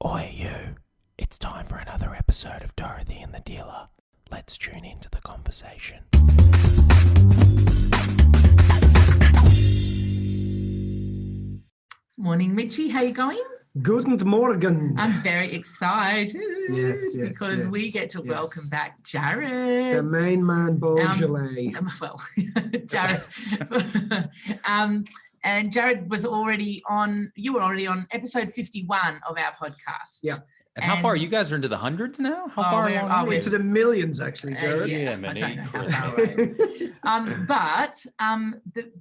Oi, you. It's time for another episode of Dorothy and the Dealer. Let's tune into the conversation. Morning, Richie. How you going? Guten Morgen. I'm very excited because yes, we get to welcome back Jared. The main man, Beaujolais. Jared. And Jared was already on, you were already on episode 51 of our podcast. Yeah. And how far? You guys are into the hundreds now? How Oh, far we're- along oh, are we're you? Into the millions, actually, Jared. Yeah, man, I don't know how Christmas. far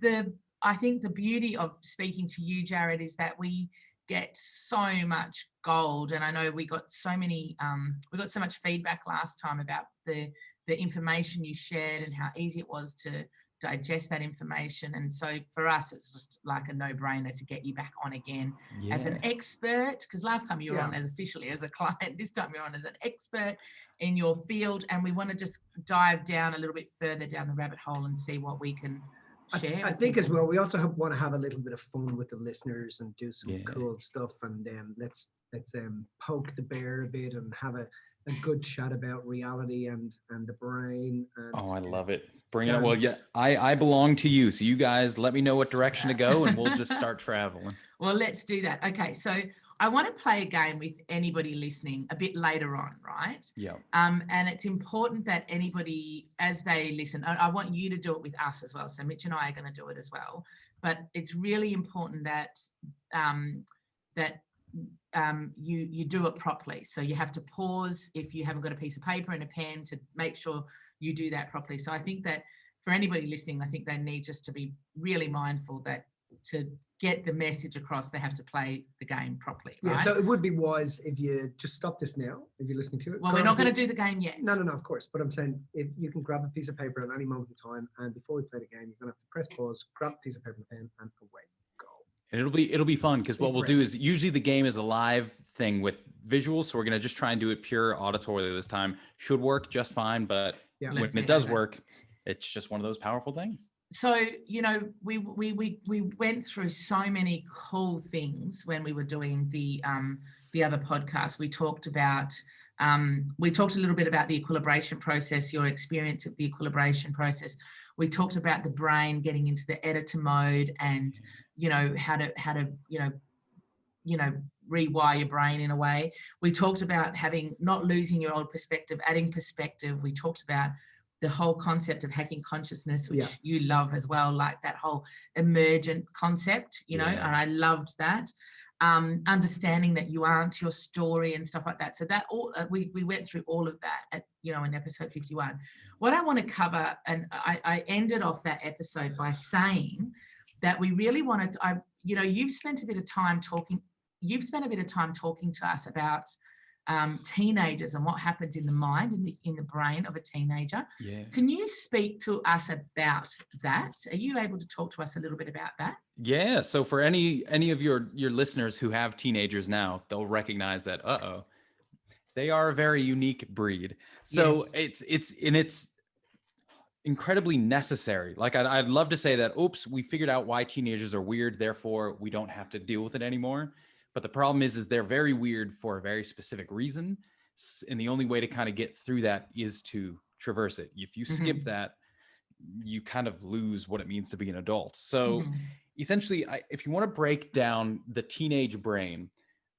away. I think the beauty of speaking to you, Jared, is that we get so much gold, and I know we got so much feedback last time about the information you shared and how easy it was to digest that information. And so for us, it's just like a no-brainer to get you back on again as an expert, because last time you were on as officially as a client, this time you're on as an expert in your field, and we want to just dive down a little bit further down the rabbit hole and see what we can share. I think as well, we also want to have a little bit of fun with the listeners and do some cool stuff, and let's poke the bear a bit and have a good chat about reality and the brain. And, I love it. Bring it on. Well, yeah, I belong to you. So you guys let me know what direction to go and we'll just start traveling. Well, let's do that. Okay, so I want to play a game with anybody listening a bit later on, right? Yeah. And it's important that anybody, as they listen, I want you to do it with us as well. So Mitch and I are going to do it as well. But it's really important that you do it properly. So you have to pause if you haven't got a piece of paper and a pen to make sure you do that properly. So I think that for anybody listening, I think they need just to be really mindful that to get the message across, they have to play the game properly, right? Yeah, so it would be wise if you just stop this now, if you're listening to it. Well, we're not going to do the game yet. No, of course. But I'm saying if you can grab a piece of paper at any moment in time, and before we play the game, you're going to have to press pause, grab a piece of paper and pen, and away you go. And it'll be fun because what we'll do is usually the game is a live thing with visuals. So we're going to just try and do it pure auditorily this time. Should work just fine. But when it does work, it's just one of those powerful things. So, you know, we went through so many cool things when we were doing the other podcast. We talked a little bit about the equilibration process, your experience of the equilibration process. We talked about the brain getting into the editor mode and, you know, how to rewire your brain in a way. We talked about not losing your old perspective, adding perspective. We talked about the whole concept of hacking consciousness, which you love as well, like that whole emergent concept, you know, and I loved that. Understanding that you aren't your story and stuff like that. So that all we went through all of that in episode 51. What I want to cover, and I ended off that episode by saying that we really wanted to, you've spent a bit of time talking to us about teenagers and what happens in the mind, in the brain of a teenager. Yeah. Can you speak to us about that? Are you able to talk to us a little bit about that? Yeah. So for any of your listeners who have teenagers now, they'll recognize that, they are a very unique breed. So it's incredibly necessary. Like I'd love to say that, we figured out why teenagers are weird, therefore we don't have to deal with it anymore. But the problem is they're very weird for a very specific reason. And the only way to kind of get through that is to traverse it. If you skip that, you kind of lose what it means to be an adult. So essentially, if you want to break down the teenage brain,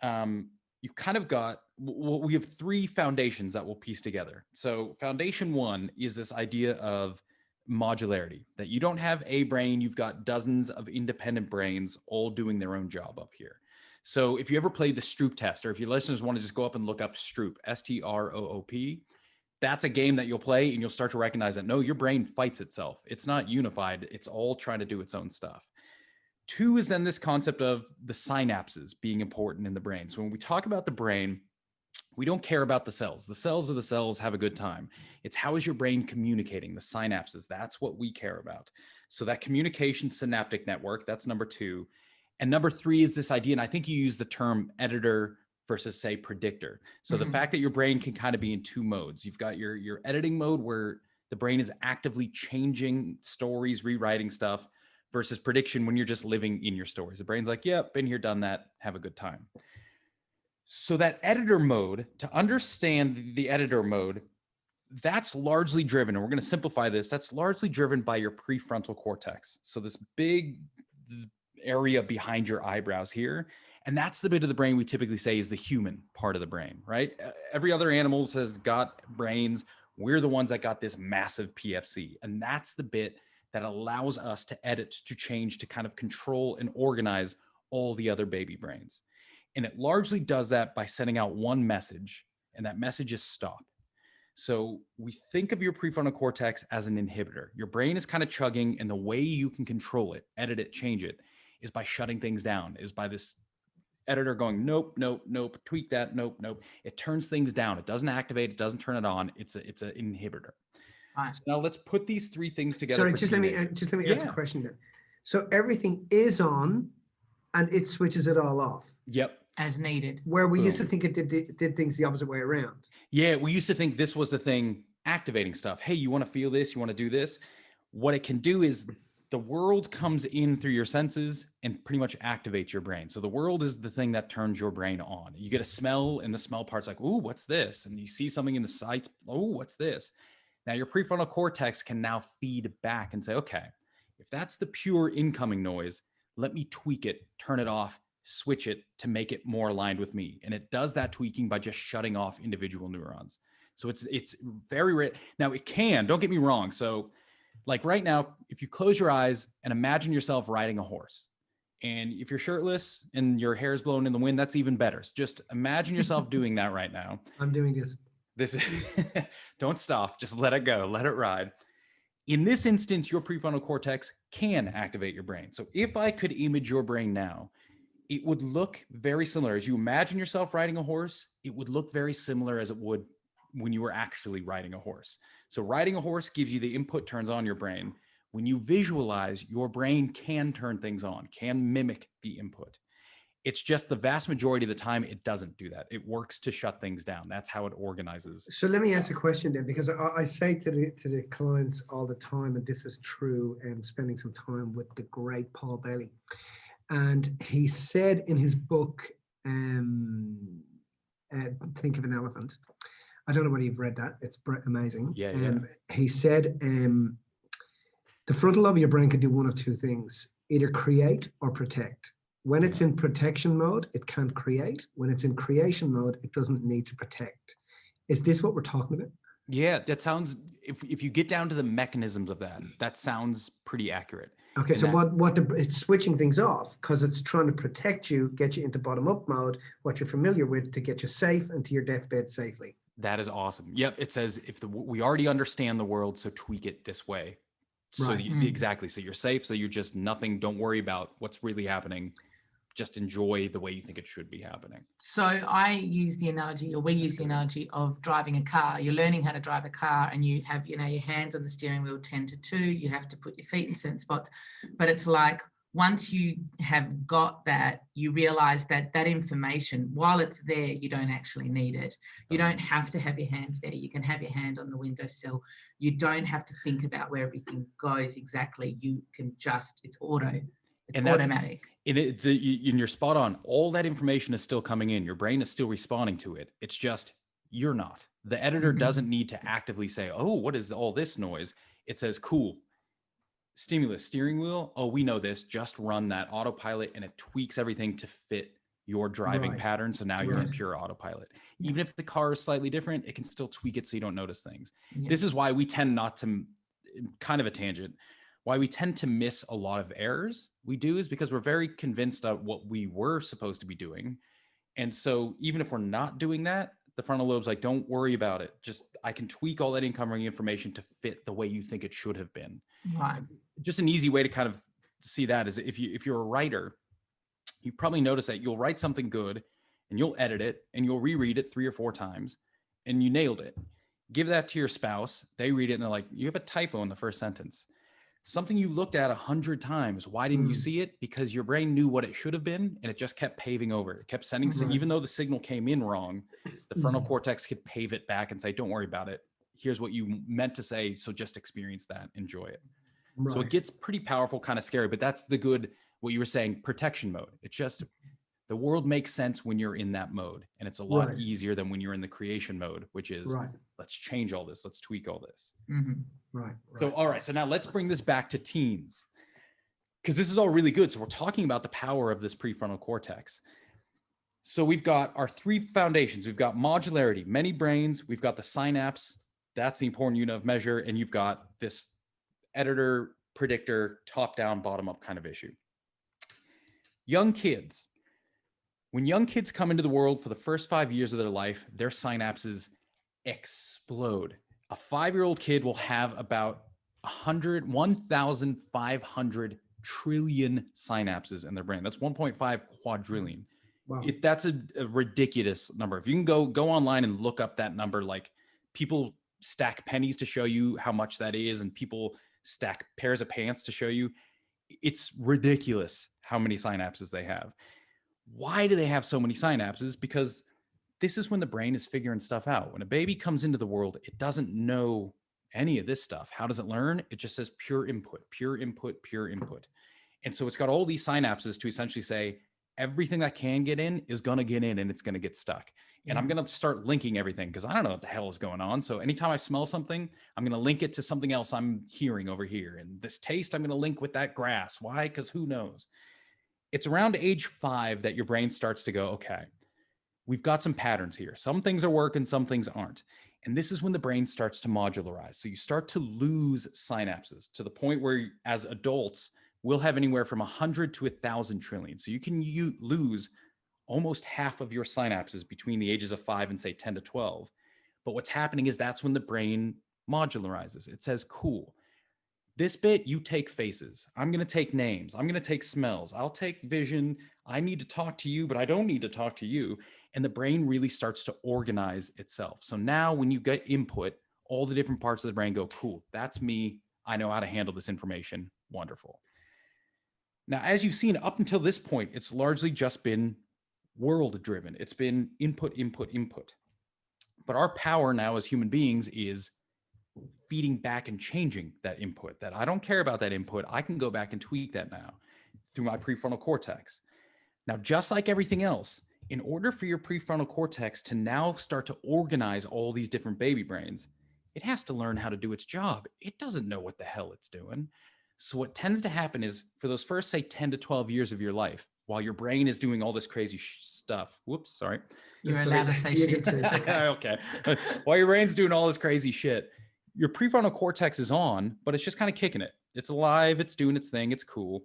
you've kind of got, we have three foundations that we'll piece together. So foundation one is this idea of modularity, that you don't have a brain, you've got dozens of independent brains all doing their own job up here. So if you ever played the Stroop test, or if your listeners want to just go up and look up Stroop, S-T-R-O-O-P, that's a game that you'll play and you'll start to recognize that, no, your brain fights itself. It's not unified. It's all trying to do its own stuff. Two is then this concept of the synapses being important in the brain. So when we talk about the brain, we don't care about the cells. The cells of the cells have a good time. It's how is your brain communicating, the synapses. That's what we care about. So that communication synaptic network, that's number two. And number three is this idea, and I think you use the term editor versus, say, predictor. So the fact that your brain can kind of be in two modes. You've got your editing mode where the brain is actively changing stories, rewriting stuff, versus prediction when you're just living in your stories. The brain's like, been here, done that, have a good time. So that editor mode, to understand the editor mode, that's largely driven, and we're going to simplify this, that's largely driven by your prefrontal cortex. So this big area behind your eyebrows here. And that's the bit of the brain we typically say is the human part of the brain, right? Every other animal has got brains. We're the ones that got this massive PFC. And that's the bit that allows us to edit, to change, to kind of control and organize all the other baby brains. And it largely does that by sending out one message, and that message is stop. So we think of your prefrontal cortex as an inhibitor. Your brain is kind of chugging, and the way you can control it, edit it, change it, is by shutting things down, is by this editor going, nope, nope, nope, tweak that, nope, nope. It turns things down. It doesn't activate, it doesn't turn it on. It's an inhibitor. Right. So now let's put these three things together. Sorry, just let me ask a question then. So everything is on and it switches it all off. Yep. As needed. Where we used to think it did things the opposite way around. Yeah, we used to think this was the thing activating stuff. Hey, you want to feel this? You want to do this? What it can do is the world comes in through your senses and pretty much activates your brain. So the world is the thing that turns your brain on. You get a smell, and the smell part's like, ooh, what's this? And you see something in the sight, oh, what's this? Now your prefrontal cortex can now feed back and say, okay, if that's the pure incoming noise, let me tweak it, turn it off, switch it to make it more aligned with me. And it does that tweaking by just shutting off individual neurons. So it's very rare. Now it can, don't get me wrong. So like right now, if you close your eyes and imagine yourself riding a horse, and if you're shirtless and your hair is blowing in the wind, that's even better. So just imagine yourself doing that right now. I'm doing this. This is, don't stop, just let it go, let it ride. In this instance, your prefrontal cortex can activate your brain. So if I could image your brain now, it would look very similar. As you imagine yourself riding a horse, it would look very similar as it would when you were actually riding a horse. So riding a horse gives you the input, turns on your brain. When you visualize, your brain can turn things on, can mimic the input. It's just the vast majority of the time, it doesn't do that. It works to shut things down. That's how it organizes. So let me ask a question then, because I say to the clients all the time, and this is true, and spending some time with the great Paul Bailey. And he said in his book, Think of an Elephant. I don't know whether you've read that. It's amazing. Yeah. He said, the frontal lobe of your brain can do one of two things, either create or protect. When it's in protection mode, it can't create. When it's in creation mode, it doesn't need to protect. Is this what we're talking about? Yeah, that sounds, if you get down to the mechanisms of that, that sounds pretty accurate. Okay, so it's switching things off because it's trying to protect you, get you into bottom-up mode, what you're familiar with, to get you safe and to your deathbed safely. That is awesome. Yep, it says we already understand the world, so tweak it this way. So Right. Exactly, so you're safe, so you're just nothing, don't worry about what's really happening. Just enjoy the way you think it should be happening. So I use the analogy, or we use the analogy of driving a car. You're learning how to drive a car, and you have, your hands on the steering wheel 10 to 2. You have to put your feet in certain spots. But it's like, once you have got that, you realize that that information, while it's there, you don't actually need it. You don't have to have your hands there. You can have your hand on the windowsill. You don't have to think about where everything goes exactly. You can just, it's auto. It's automatic. And you're spot on. All that information is still coming in. Your brain is still responding to it. It's just, you're not. The editor doesn't need to actively say, oh, what is all this noise? It says, cool. Stimulus, steering wheel. Oh, we know this. Just run that autopilot, and it tweaks everything to fit your driving pattern. So now you're in pure autopilot. Even if the car is slightly different, it can still tweak it so you don't notice things. This is why we tend not to, kind of a tangent, why we tend to miss a lot of errors we do is because we're very convinced of what we were supposed to be doing. And so even if we're not doing that, the frontal lobe's like, don't worry about it. Just, I can tweak all that incoming information to fit the way you think it should have been. Right. Just an easy way to kind of see that is if you're a writer, you've probably noticed that you'll write something good and you'll edit it and you'll reread it 3 or 4 times and you nailed it. Give that to your spouse. They read it and they're like, you have a typo in the first sentence. Something you looked at 100 times. Why didn't you see it? Because your brain knew what it should have been, and it just kept paving over. It kept sending, even though the signal came in wrong, the frontal cortex could pave it back and say, don't worry about it. Here's what you meant to say. So just experience that, enjoy it. So it gets pretty powerful, kind of scary, but that's the good, what you were saying, protection mode. It's just The world makes sense when you're in that mode. And it's a lot easier than when you're in the creation mode, which is let's change all this. Let's tweak all this. Right. So, all right. So now let's bring this back to teens, because this is all really good. So we're talking about the power of this prefrontal cortex. So we've got our three foundations. We've got modularity, many brains. We've got the synapse. That's the important unit of measure. And you've got this editor, predictor, top down, bottom up kind of issue. Young kids. When young kids come into the world for the first 5 years of their life, their synapses explode. A 5-year-old kid will have about 1,500 trillion synapses in their brain. That's 1.5 quadrillion. Wow. That's a ridiculous number. If you can go online and look up that number, like people stack pennies to show you how much that is, and people stack pairs of pants to show you. It's ridiculous how many synapses they have. Why do they have so many synapses? Because this is when the brain is figuring stuff out. When a baby comes into the world, it doesn't know any of this stuff. How does it learn? It just says pure input, pure input, pure input. And so it's got all these synapses to essentially say, everything that can get in is going to get in, and it's going to get stuck. And I'm going to start linking everything because I don't know what the hell is going on. So anytime I smell something, I'm going to link it to something else I'm hearing over here. And this taste, I'm going to link with that grass. Why? Because who knows? It's around age 5 that your brain starts to go, okay, we've got some patterns here. Some things are working, some things aren't. And this is when the brain starts to modularize. So you start to lose synapses to the point where as adults, we'll have anywhere from 100 to 1,000 trillion. So you can lose almost half of your synapses between the ages of 5 and say 10 to 12. But what's happening is that's when the brain modularizes. It says, cool, this bit, you take faces. I'm going to take names. I'm going to take smells. I'll take vision. I need to talk to you, but I don't need to talk to you. And the brain really starts to organize itself. So now when you get input, all the different parts of the brain go, cool, that's me. I know how to handle this information. Wonderful. Now, as you've seen up until this point, it's largely just been world driven. It's been input, input, input. But our power now as human beings is feeding back and changing that input. That I don't care about that input. I can go back and tweak that now through my prefrontal cortex. Now, just like everything else, in order for your prefrontal cortex to now start to organize all these different baby brains, it has to learn how to do its job. It doesn't know what the hell it's doing. So what tends to happen is for those first, say, 10 to 12 years of your life, while your brain is doing all this crazy stuff, whoops, sorry. You're allowed to say shit. Okay. While your brain's doing all this crazy shit, your prefrontal cortex is on, but it's just kind of kicking it. It's alive. It's doing its thing. It's cool.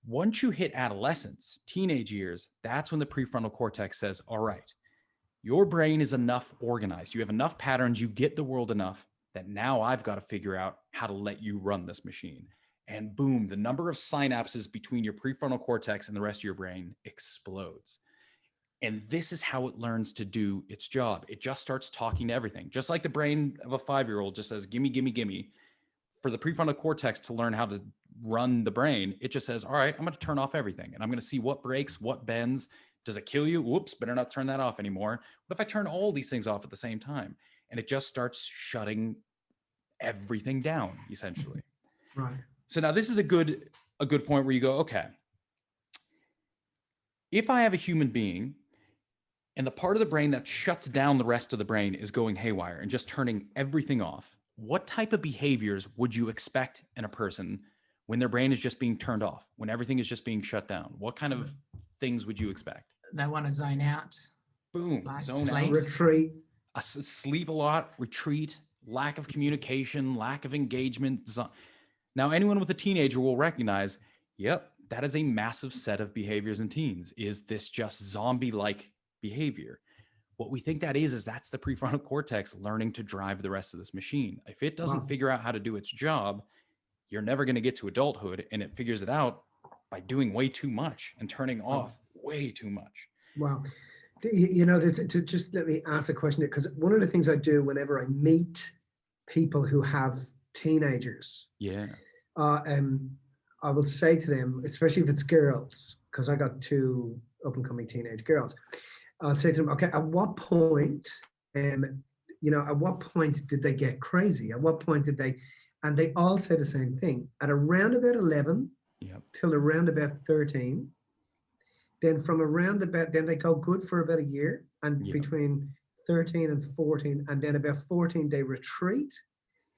Once you hit adolescence, teenage years, that's when the prefrontal cortex says, all right, your brain is enough organized. You have enough patterns. You get the world enough that now I've got to figure out how to let you run this machine. And boom, the number of synapses between your prefrontal cortex and the rest of your brain explodes. And this is how it learns to do its job. It just starts talking to everything. Just like the brain of a 5-year-old just says, gimme, gimme, gimme. For the prefrontal cortex to learn how to run the brain, it just says, all right, I'm going to turn off everything. And I'm going to see what breaks, what bends. Does it kill you? Whoops, better not turn that off anymore. What if I turn all these things off at the same time? And it just starts shutting everything down, essentially. Right. So now this is a good point where you go, okay, if I have a human being and the part of the brain that shuts down the rest of the brain is going haywire and just turning everything off, what type of behaviors would you expect in a person when their brain is just being turned off, when everything is just being shut down? What kind of things would you expect? They want to zone out. Boom, Like zone sleep. out. Retreat. Sleep a lot, retreat, lack of communication, lack of engagement. Now, anyone with a teenager will recognize, yep, that is a massive set of behaviors in teens. Is this just zombie-like behavior? What we think that is that's the prefrontal cortex learning to drive the rest of this machine. If it doesn't figure out how to do its job, you're never going to get to adulthood, and it figures it out by doing way too much and turning off way too much. Wow. You know, to just let me ask a question, because one of the things I do whenever I meet people who have teenagers, I will say to them, especially if it's girls, because I got 2 up-and-coming teenage girls, I'll say to them, okay, at what point, at what point did they get crazy? At what point did they, and they all say the same thing, at around about 11 till around about 13, Then from around about, then they go good for about a year, and Yeah. between 13 and 14, and then about 14 they retreat,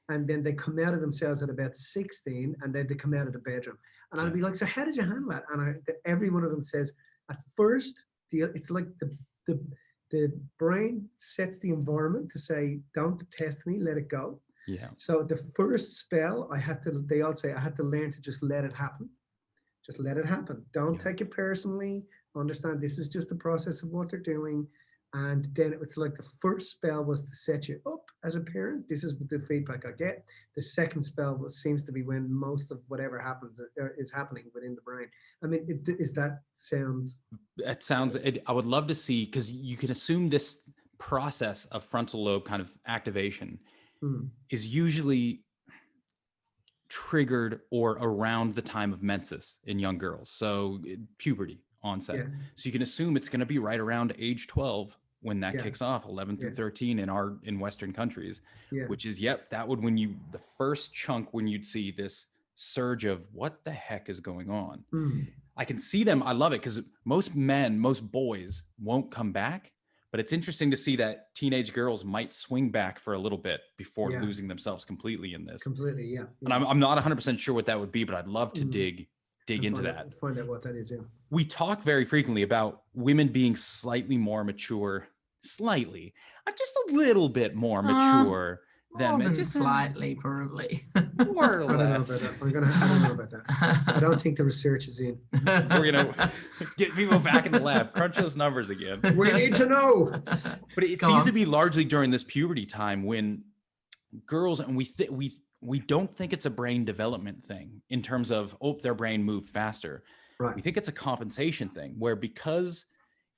and then they come out of themselves at about 16, and then they come out of the bedroom. And I'll be like, so how did you handle that? And every one of them says, at first, it's like the brain sets the environment to say, don't test me, let it go. Yeah. So the first spell, they all say, I had to learn to just let it happen. Just let it happen. Don't take it personally. Understand this is just the process of what they're doing. And then it's like the first spell was to set you up as a parent. This is the feedback I get. The second spell seems to be when most of whatever happens is happening within the brain. I mean, is that sound? It sounds, I would love to see, because you can assume this process of frontal lobe kind of activation is usually triggered or around the time of menses in young girls. So puberty onset. Yeah. So you can assume it's going to be right around age 12 when that kicks off, 11 through 13 in Western countries, which is, that would, the first chunk when you'd see this surge of what the heck is going on. I can see them. I love it because most boys won't come back, but it's interesting to see that teenage girls might swing back for a little bit before losing themselves completely in this. Completely, yeah. And I'm not 100% sure what that would be, but I'd love to dig into that. Find out what that is, yeah. We talk very frequently about women being slightly more mature, just a little bit more mature than men. Just slightly, probably. More or less. I don't know about that. I don't think the research is in. We're gonna get people back in the lab, crunch those numbers again. We need to know. But it seems to be largely during this puberty time when girls, and we don't think it's a brain development thing in terms of, their brain moved faster. Right. We think it's a compensation thing where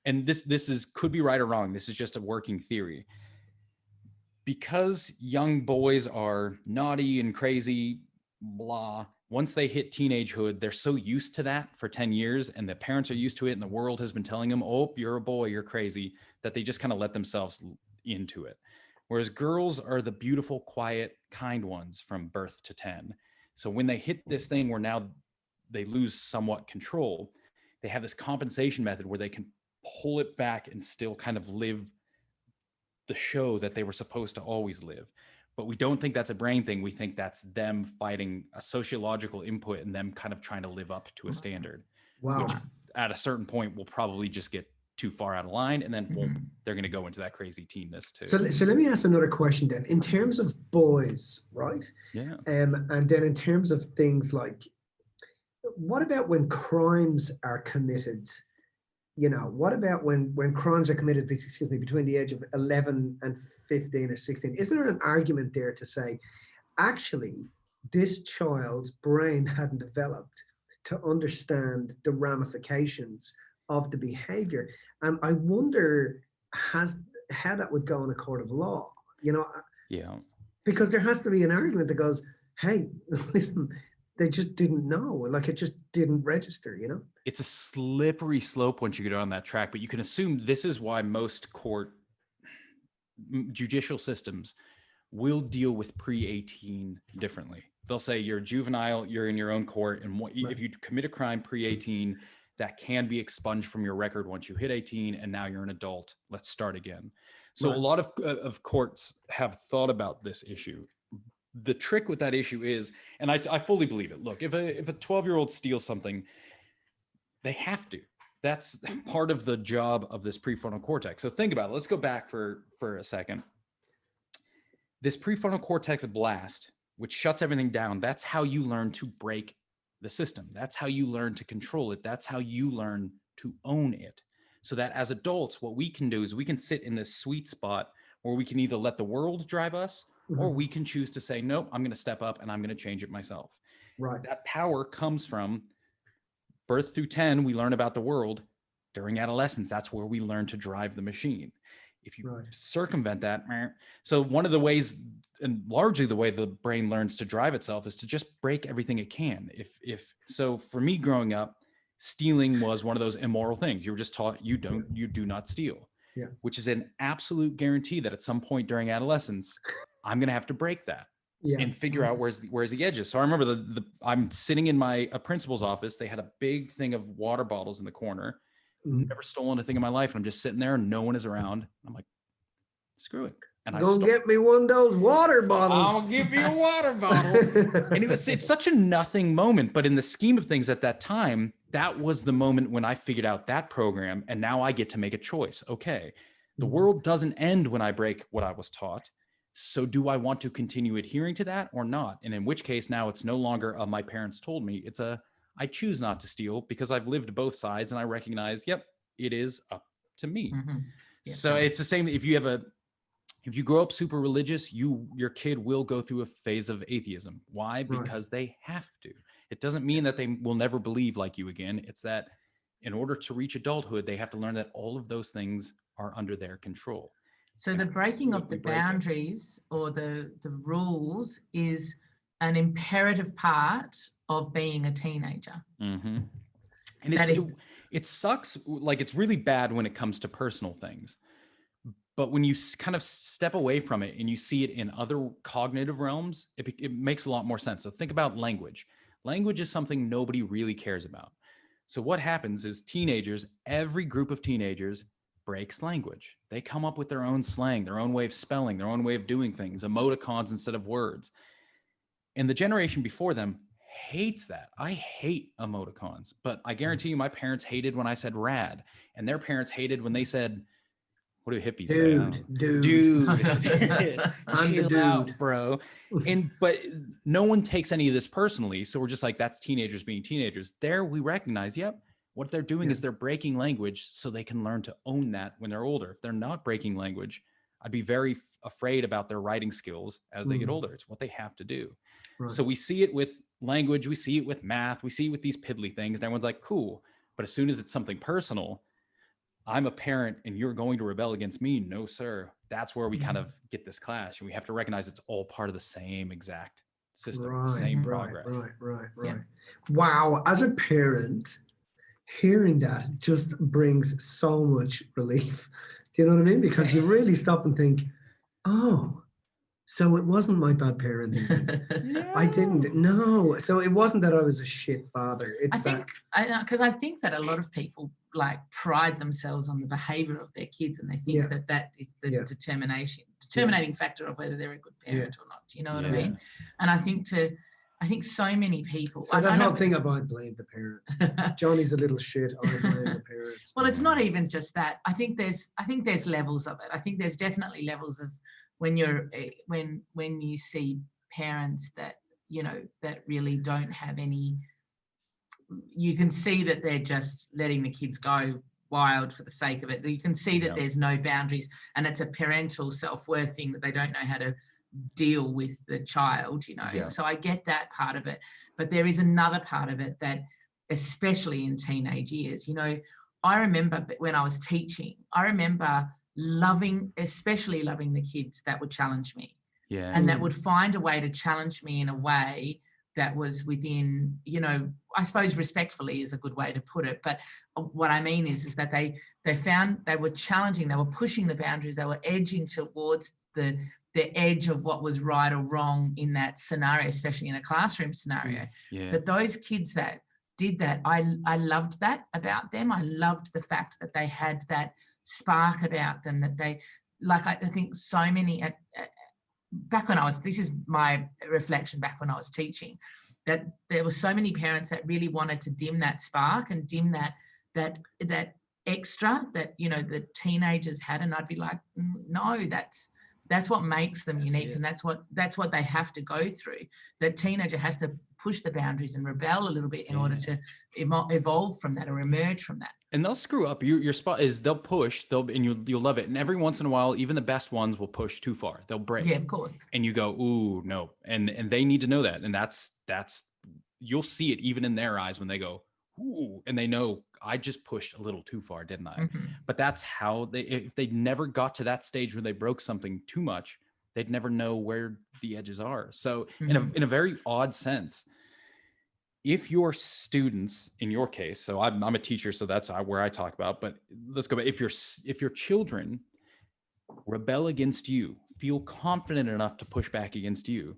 and this could be right or wrong. This is just a working theory. Because young boys are naughty and crazy, blah, once they hit teenagehood, they're so used to that for 10 years and the parents are used to it and the world has been telling them, you're a boy, you're crazy, that they just kind of let themselves into it. Whereas girls are the beautiful, quiet, kind ones from birth to 10. So when they hit this thing where now they lose somewhat control, they have this compensation method where they can pull it back and still kind of live the show that they were supposed to always live. But we don't think that's a brain thing. We think that's them fighting a sociological input and them kind of trying to live up to a standard. Wow. Which at a certain point will probably just get too far out of line, and then they're going to go into that crazy teenness too. So let me ask another question then. In terms of boys, right? Yeah. And then in terms of things like, what about when crimes are committed? What about when crimes are committed, between the age of 11 and 15 or 16? Is there an argument there to say, actually, this child's brain hadn't developed to understand the ramifications of the behavior? And I wonder how that would go in a court of law, Yeah. Because there has to be an argument that goes, hey, listen, they just didn't know, like it just didn't register, It's a slippery slope once you get on that track, but you can assume this is why most judicial systems will deal with pre-18 differently. They'll say you're juvenile, you're in your own court, and if you commit a crime pre-18, that can be expunged from your record once you hit 18, and now you're an adult. Let's start again. So a lot of courts have thought about this issue. The trick with that issue is, and I fully believe it. Look, if a 12-year-old steals something, they have to. That's part of the job of this prefrontal cortex. So think about it. Let's go back for a second. This prefrontal cortex blast, which shuts everything down, that's how you learn to break the system. That's how you learn to control it. That's how you learn to own it. So that as adults, what we can do is we can sit in this sweet spot where we can either let the world drive us, or we can choose to say, nope, I'm going to step up and I'm going to change it myself. Right. That power comes from birth through 10. We learn about the world. During adolescence, that's where we learn to drive the machine. If you circumvent that, so one of the ways, and largely the way the brain learns to drive itself, is to just break everything it can. So for me growing up, stealing was one of those immoral things. You were just taught you do not steal, which is an absolute guarantee that at some point during adolescence, I'm going to have to break that and figure out where's the edges. So I remember I'm sitting in a principal's office. They had a big thing of water bottles in the corner. never stolen a thing in my life. And I'm just sitting there and no one is around. I'm like, screw it. And Don't get me one of those water bottles. I'll give you a water bottle. And it's such a nothing moment, but in the scheme of things at that time, that was the moment when I figured out that program. And now I get to make a choice. Okay, the world doesn't end when I break what I was taught. So do I want to continue adhering to that or not? And in which case now it's no longer my parents told me. It's I choose not to steal because I've lived both sides and I recognize, yep, it is up to me. Yeah. So it's the same. If you grow up super religious, your kid will go through a phase of atheism. Why? Because they have to. It doesn't mean that they will never believe like you again. It's that in order to reach adulthood, they have to learn that all of those things are under their control. So the breaking of the boundaries or the rules is an imperative part of being a teenager. Mm-hmm. And it sucks. Like, it's really bad when it comes to personal things. But when you kind of step away from it and you see it in other cognitive realms, it makes a lot more sense. So think about language. Language is something nobody really cares about. So what happens is every group of teenagers breaks language. They come up with their own slang, their own way of spelling, their own way of doing things, emoticons instead of words. And the generation before them hates that. I hate emoticons, but I guarantee you my parents hated when I said rad, and their parents hated when they said, what do hippies say? Dude. Chill out, bro. But no one takes any of this personally. So we're just like, that's teenagers being teenagers. There we recognize, yep, what they're doing is they're breaking language so they can learn to own that when they're older. If they're not breaking language, I'd be very afraid about their writing skills as they get older. It's what they have to do. Right. So we see it with language, we see it with math, we see it with these piddly things, and everyone's like, cool. But as soon as it's something personal, I'm a parent and you're going to rebel against me. No, sir. That's where we kind of get this clash, and we have to recognize it's all part of the same exact system, the same progress. Right. Yeah. Wow. As a parent, hearing that just brings so much relief. Do you know what I mean? Because you really stop and think, oh, so it wasn't my bad parenting. No. I didn't. No. So it wasn't that I was a shit father. It's I think that a lot of people like pride themselves on the behavior of their kids, and they think that is the determinating factor of whether they're a good parent or not. Do you know what I mean? And I think so many people. So that whole thing about I blame the parents. Johnny's a little shit. I blame the parents. Well, it's not even just that. I think there's levels of it. I think there's definitely levels of when you see parents that that really don't have any. You can see that they're just letting the kids go wild for the sake of it. You can see that there's no boundaries, and it's a parental self-worth thing that they don't know how to deal with the child, So I get that part of it, but there is another part of it that, especially in teenage years, I remember when I was teaching, I remember especially loving the kids that would challenge me, and that would find a way to challenge me in a way that was within, I suppose respectfully is a good way to put it. But what I mean is that they were challenging, they were pushing the boundaries, they were edging towards the edge of what was right or wrong in that scenario, especially in a classroom scenario. Yeah. But those kids that did that, I loved that about them. I loved the fact that they had that spark about them, that they, like, I think so many this is my reflection back when I was teaching, that there were so many parents that really wanted to dim that spark and dim that extra that, the teenagers had. And I'd be like, no, that's what makes them unique. And that's what they have to go through. The teenager has to push the boundaries and rebel a little bit in order to evolve from that or emerge from that. And they'll screw up. Your spot is they'll push, and you'll love it. And every once in a while, even the best ones will push too far. They'll break. Yeah, of course. And you go, ooh, no. And they need to know that. And that's you'll see it even in their eyes when they go, ooh, and they know I just pushed a little too far, didn't I? Mm-hmm. But that's how if they never got to that stage where they broke something too much, they'd never know where the edges are. So in a very odd sense, if your students, in your case, so I'm a teacher, so that's where I talk about, but let's go back. If your children rebel against you, feel confident enough to push back against you,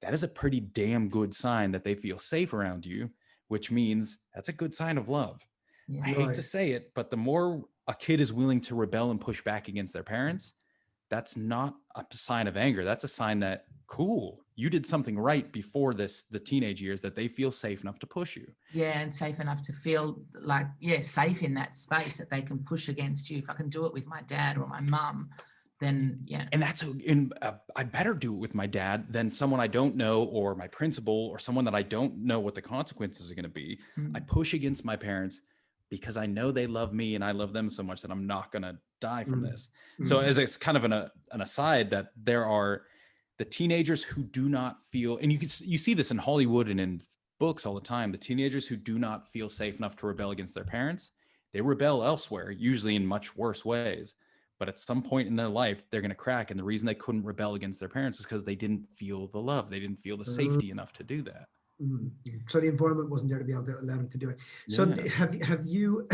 that is a pretty damn good sign that they feel safe around you, which means that's a good sign of love. Yeah. I hate Right. to say it, but the more a kid is willing to rebel and push back against their parents, that's not a sign of anger. That's a sign that, cool, you did something right before the teenage years, that they feel safe enough to push you. Yeah, and safe enough to feel like, safe in that space that they can push against you. If I can do it with my dad or my mum, then And I better do it with my dad than someone I don't know, or my principal, or someone that I don't know what the consequences are going to be. I push against my parents because I know they love me and I love them so much that I'm not going to die from this. So as it's kind of an aside, that there are the teenagers who do not feel, and you see this in Hollywood and in books all the time, the teenagers who do not feel safe enough to rebel against their parents, they rebel elsewhere, usually in much worse ways. But at some point in their life, they're going to crack. And the reason they couldn't rebel against their parents is because they didn't feel the love. They didn't feel the safety enough to do that. So the environment wasn't there to be able to allow them to do it. So have you,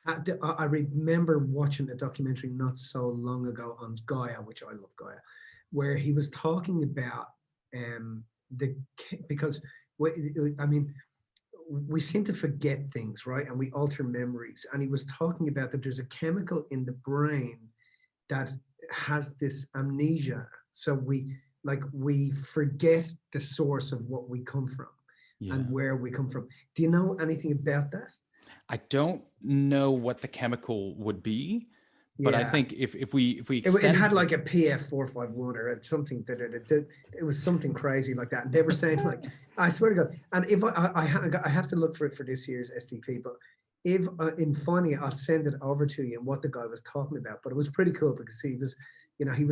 I remember watching a documentary not so long ago on Gaia, which I love Gaia, where he was talking about because I mean, we seem to forget things, right? And we alter memories. And he was talking about that there's a chemical in the brain that has this amnesia. So we forget the source of what we come from and where we come from. Do you know anything about that? I don't know what the chemical would be, but I think if we extend, it had like a PF451 or something that it was something crazy like that. And they were saying, like, I swear to God, and if I have to look for it for this year's STP, but if in finding it, I'll send it over to you and what the guy was talking about. But it was pretty cool because he was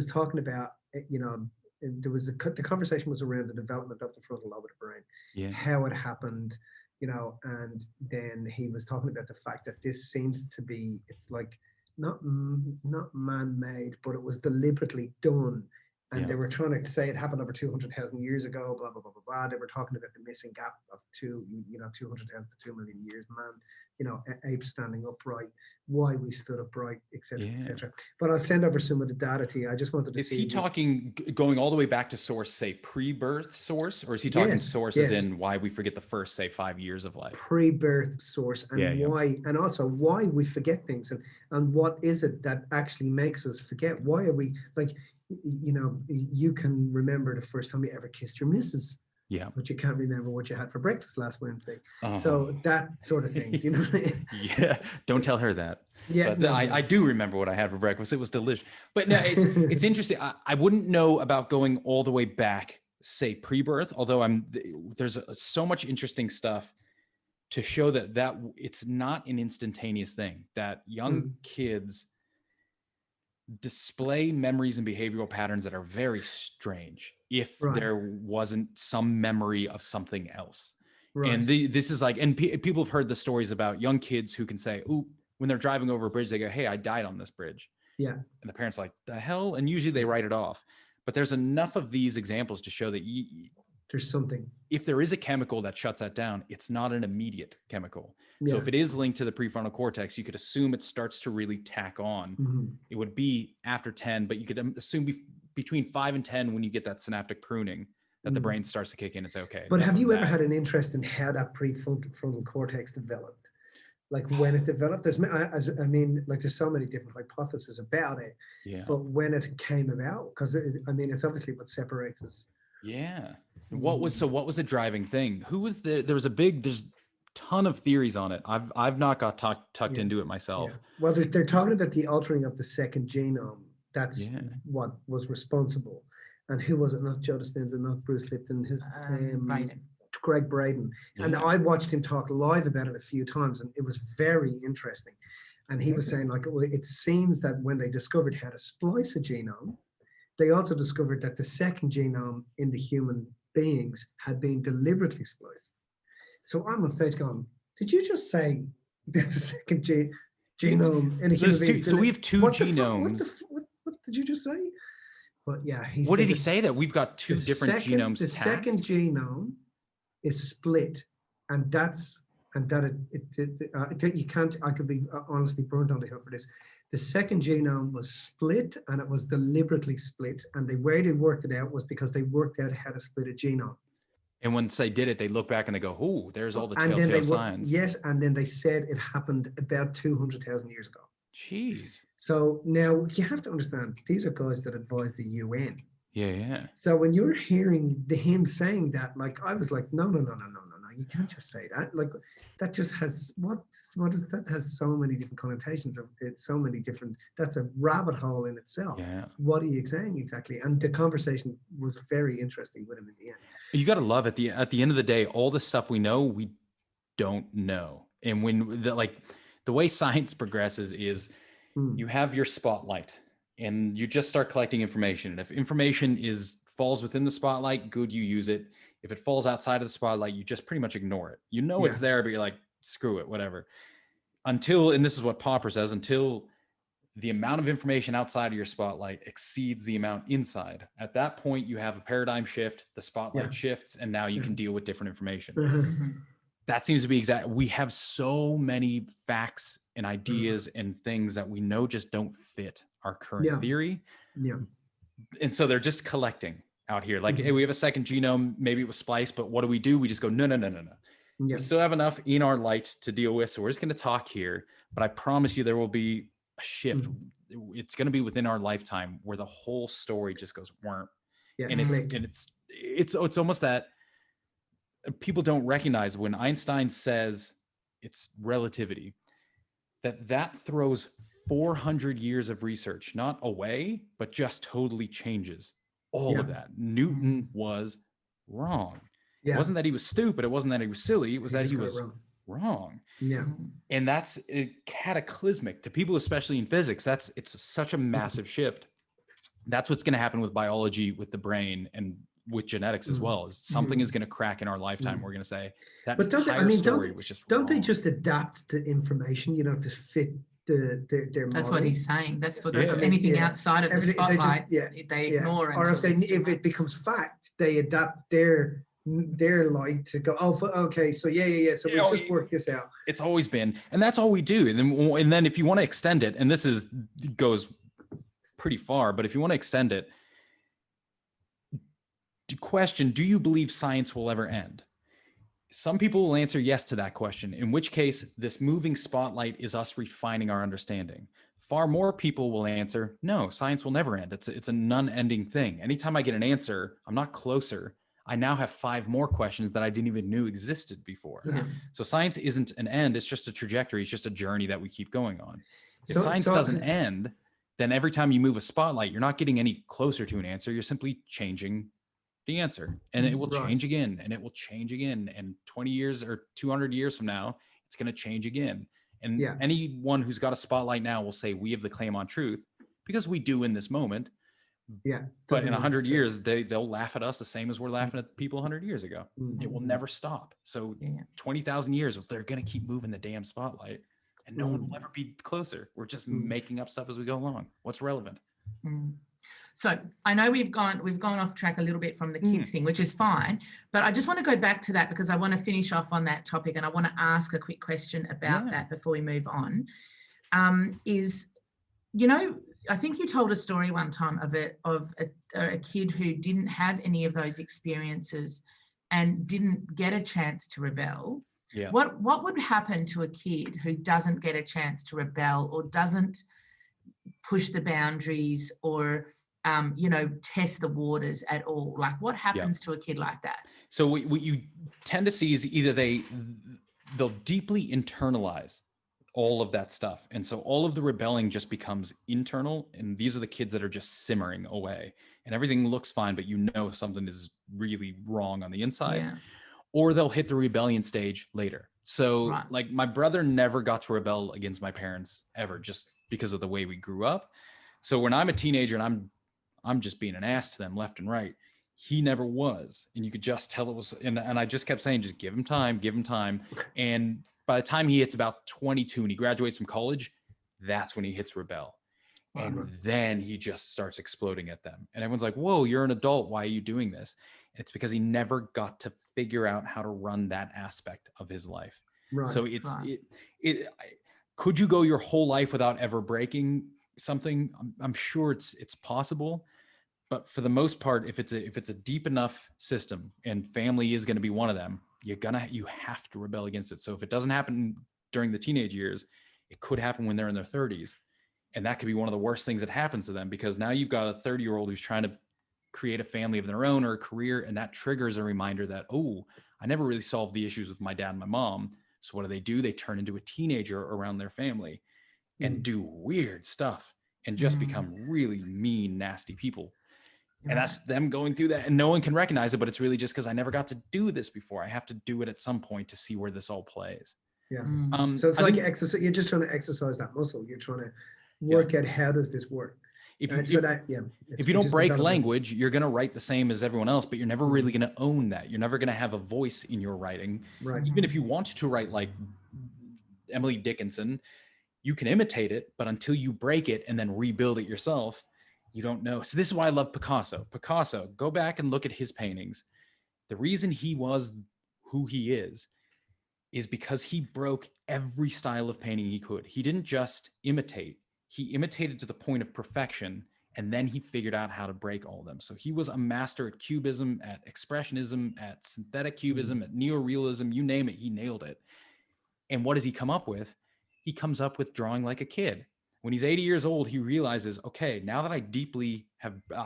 talking about, there was the conversation was around the development of the frontal lobe of the brain, how it happened, and then he was talking about the fact that this seems to be, it's like not man-made, but it was deliberately done. And they were trying to say it happened over 200,000 years ago, blah, blah, blah, blah, blah. They were talking about the missing gap of 200,000 to 2 million years, apes standing upright, why we stood upright, etc., etc. But I'll send over some of the data to you. I just wanted to see. Is he talking going all the way back to source, say pre-birth source, or is he talking source as in why we forget the first, say, 5 years of life? Pre-birth source, and why, and also why we forget things, and what is it that actually makes us forget? Why are we like, you can remember the first time you ever kissed your missus. Yeah. But you can't remember what you had for breakfast last Wednesday. So that sort of thing, you know what I mean? Yeah. Don't tell her that. Yeah. But I do remember what I had for breakfast. It was delicious. But no, it's interesting. I wouldn't know about going all the way back, say pre-birth, although there's so much interesting stuff to show that it's not an instantaneous thing, that young kids display memories and behavioral patterns that are very strange if there wasn't some memory of something else. And this is like, and people have heard the stories about young kids who can say, "Ooh," when they're driving over a bridge, they go, "Hey, I died on this bridge." Yeah. And the parents are like, "The hell?" And usually they write it off. But there's enough of these examples to show that there's something. If there is a chemical that shuts that down, it's not an immediate chemical. So if it is linked to the prefrontal cortex, you could assume it starts to really tack on. It would be after 10, but you could assume between 5 and 10, when you get that synaptic pruning, that the brain starts to kick in and say, okay. But have you ever had an interest in how that prefrontal cortex developed? Like when it developed, there's so many different hypotheses about it. Yeah. But when it came about, because it's obviously what separates us. Yeah. What was the driving thing? There's ton of theories on it. I've not got tucked into it myself. Yeah. Well, they're talking about the altering of the second genome. That's what was responsible. And who was it? Not Joe Dispenza, not Bruce Lipton. Greg Braden. Yeah. And I watched him talk live about it a few times, and it was very interesting. And he was saying, like, well, it seems that when they discovered how to splice a genome, they also discovered that the second genome in the human beings had been deliberately spliced. So I'm on stage going, did you just say that the second genome in a human being? So we have two genomes. What did you just say? But yeah, what did he say? That we've got two different genomes. The second genome is split, and you can't. I could be honestly burned on the hill for this. The second genome was split, and it was deliberately split. And the way they worked it out was because they worked out how to split a genome. And once they did it, they look back and they go, "Oh, there's all the And then telltale they signs." yes, and then they said it happened about 200,000 years ago. Jeez. So now you have to understand, these are guys that advise the UN. Yeah. So when you're hearing him saying that, like, I was like, no, you can't just say that. Like, that just has what is that? Has so many different connotations of it, so many different. That's a rabbit hole in itself. Yeah. What are you saying exactly? And the conversation was very interesting with him in the end. You got to love at the end of the day, all the stuff we know, we don't know. And when the way science progresses is you have your spotlight and you just start collecting information. And if information falls within the spotlight, good, you use it. If it falls outside of the spotlight, you just pretty much ignore it. You know it's there, but you're like, screw it, whatever. Until, and this is what Popper says, until the amount of information outside of your spotlight exceeds the amount inside. At that point, you have a paradigm shift, the spotlight shifts, and now you can deal with different information. That seems to be exact. We have so many facts and ideas and things that we know just don't fit our current theory. Yeah. And so they're just collecting out here. Like, hey, we have a second genome, maybe it was spliced, but what do? We just go, no. Yeah. We still have enough in our light to deal with. So we're just going to talk here, but I promise you there will be a shift. It's going to be within our lifetime where the whole story just goes worm. Yeah. And it's almost that people don't recognize when Einstein says it's relativity, that throws 400 years of research, not away, but just totally changes all of that. Newton was wrong. It wasn't that he was stupid. It wasn't that he was silly. It was that he was wrong. Yeah. And that's cataclysmic to people, especially in physics. It's such a massive shift. That's what's going to happen with biology, with the brain, and with genetics as well. Is something is going to crack in our lifetime. We're going to say that entire story was just wrong. Don't they just adapt the information, to fit their That's model? what he's saying. That's what anything outside of the spotlight, they ignore. Or if it becomes fact, they adapt their light to go, okay, so so we just work this out. It's always been, and that's all we do. And then if you want to extend it, and this goes pretty far, but if you want to extend it, question, do you believe science will ever end? Some people will answer yes to that question, in which case this moving spotlight is us refining our understanding. Far more people will answer, no, science will never end. It's a non-ending thing. Anytime I get an answer, I'm not closer. I now have 5 more questions that I didn't even know existed before. Yeah. So science isn't an end. It's just a trajectory. It's just a journey that we keep going on. If science doesn't end, then every time you move a spotlight, you're not getting any closer to an answer. You're simply changing the answer, and it will change again, and it will change again. And 20 years or 200 years from now, it's going to change again. And anyone who's got a spotlight now will say we have the claim on truth, because we do in this moment. Yeah. But in 100 years, they'll laugh at us the same as we're laughing at people 100 years ago. It will never stop. So 20,000 years, they're going to keep moving the damn spotlight, and no one will ever be closer. We're just making up stuff as we go along. What's relevant? So I know we've gone off track a little bit from the kids thing, which is fine, but I just want to go back to that because I want to finish off on that topic, and I want to ask a quick question about that before we move on. I think you told a story one time of a kid who didn't have any of those experiences and didn't get a chance to rebel. Yeah. What would happen to a kid who doesn't get a chance to rebel or doesn't push the boundaries or test the waters at all? Like, what happens to a kid like that? So what you tend to see is either they'll deeply internalize all of that stuff. And so all of the rebelling just becomes internal. And these are the kids that are just simmering away and everything looks fine, but something is really wrong on the inside. Yeah. Or they'll hit the rebellion stage later. So like my brother never got to rebel against my parents ever, just because of the way we grew up. So when I'm a teenager and I'm just being an ass to them left and right, he never was. And you could just tell it was, and I just kept saying, just give him time. And by the time he hits about 22 and he graduates from college, that's when he hits rebel. And then he just starts exploding at them. And everyone's like, whoa, you're an adult. Why are you doing this? And it's because he never got to figure out how to run that aspect of his life. Right. So could you go your whole life without ever breaking something? I'm sure it's possible. But for the most part, if it's a deep enough system and family is going to be one of them, you have to rebel against it. So if it doesn't happen during the teenage years, it could happen when they're in their 30s. And that could be one of the worst things that happens to them, because now you've got a 30-year-old who's trying to create a family of their own or a career. And that triggers a reminder that, oh, I never really solved the issues with my dad and my mom. So what do? They turn into a teenager around their family and do weird stuff and just become really mean, nasty people. And that's them going through that, and no one can recognize it, but it's really just because I never got to do this before. I have to do it at some point to see where this all plays. Yeah. So it's like exercise. You're just trying to exercise that muscle. You're trying to work out how does this work. If you don't break language, you're going to write the same as everyone else, but you're never really going to own that. You're never going to have a voice in your writing. Right. Even if you want to write like Emily Dickinson, you can imitate it, but until you break it and then rebuild it yourself, you don't know. So this is why I love Picasso. Picasso, go back and look at his paintings. The reason he was who he is because he broke every style of painting he could. He didn't just imitate. He imitated to the point of perfection, and then he figured out how to break all of them. So he was a master at cubism, at expressionism, at synthetic cubism, at neorealism, you name it, he nailed it. And what does he come up with? He comes up with drawing like a kid. When he's 80 years old, he realizes, okay, now that I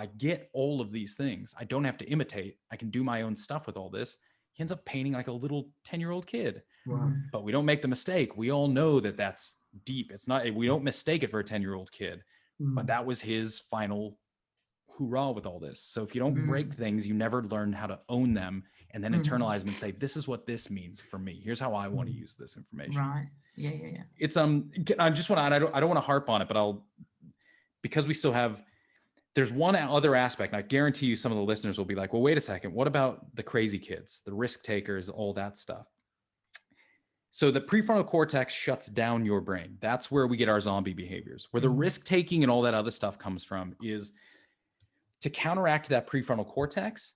get all of these things, I don't have to imitate. I can do my own stuff with all this. He ends up painting like a little 10-year-old kid. Wow. But we don't make the mistake. We all know that that's deep. It's not, we don't mistake it for a 10-year-old kid, but that was his final hoorah with all this. So if you don't break things, you never learn how to own them and then internalize them and say, this is what this means for me. Here's how I want to use this information. Right. Yeah. It's I just want to, I don't want to harp on it, but because we still have, there's one other aspect, and I guarantee you some of the listeners will be like, well, wait a second, what about the crazy kids, the risk takers, all that stuff? So the prefrontal cortex shuts down your brain. That's where we get our zombie behaviors. Where the risk taking and all that other stuff comes from is to counteract that prefrontal cortex.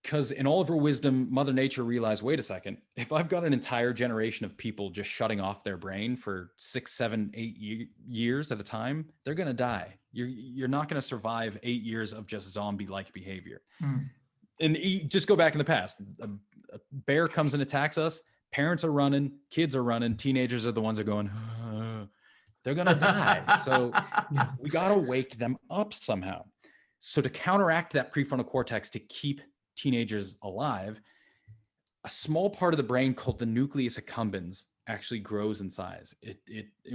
Because in all of her wisdom, Mother Nature realized, wait a second, if I've got an entire generation of people just shutting off their brain for 6, 7, 8 years at a time, they're going to die. You're not going to survive 8 years of just zombie-like behavior. And just go back in the past. A bear comes and attacks us. Parents are running, kids are running, teenagers are the ones that are going, they're going to die. So we got to wake them up somehow. So to counteract that prefrontal cortex to keep teenagers alive, a small part of the brain called the nucleus accumbens actually grows in size.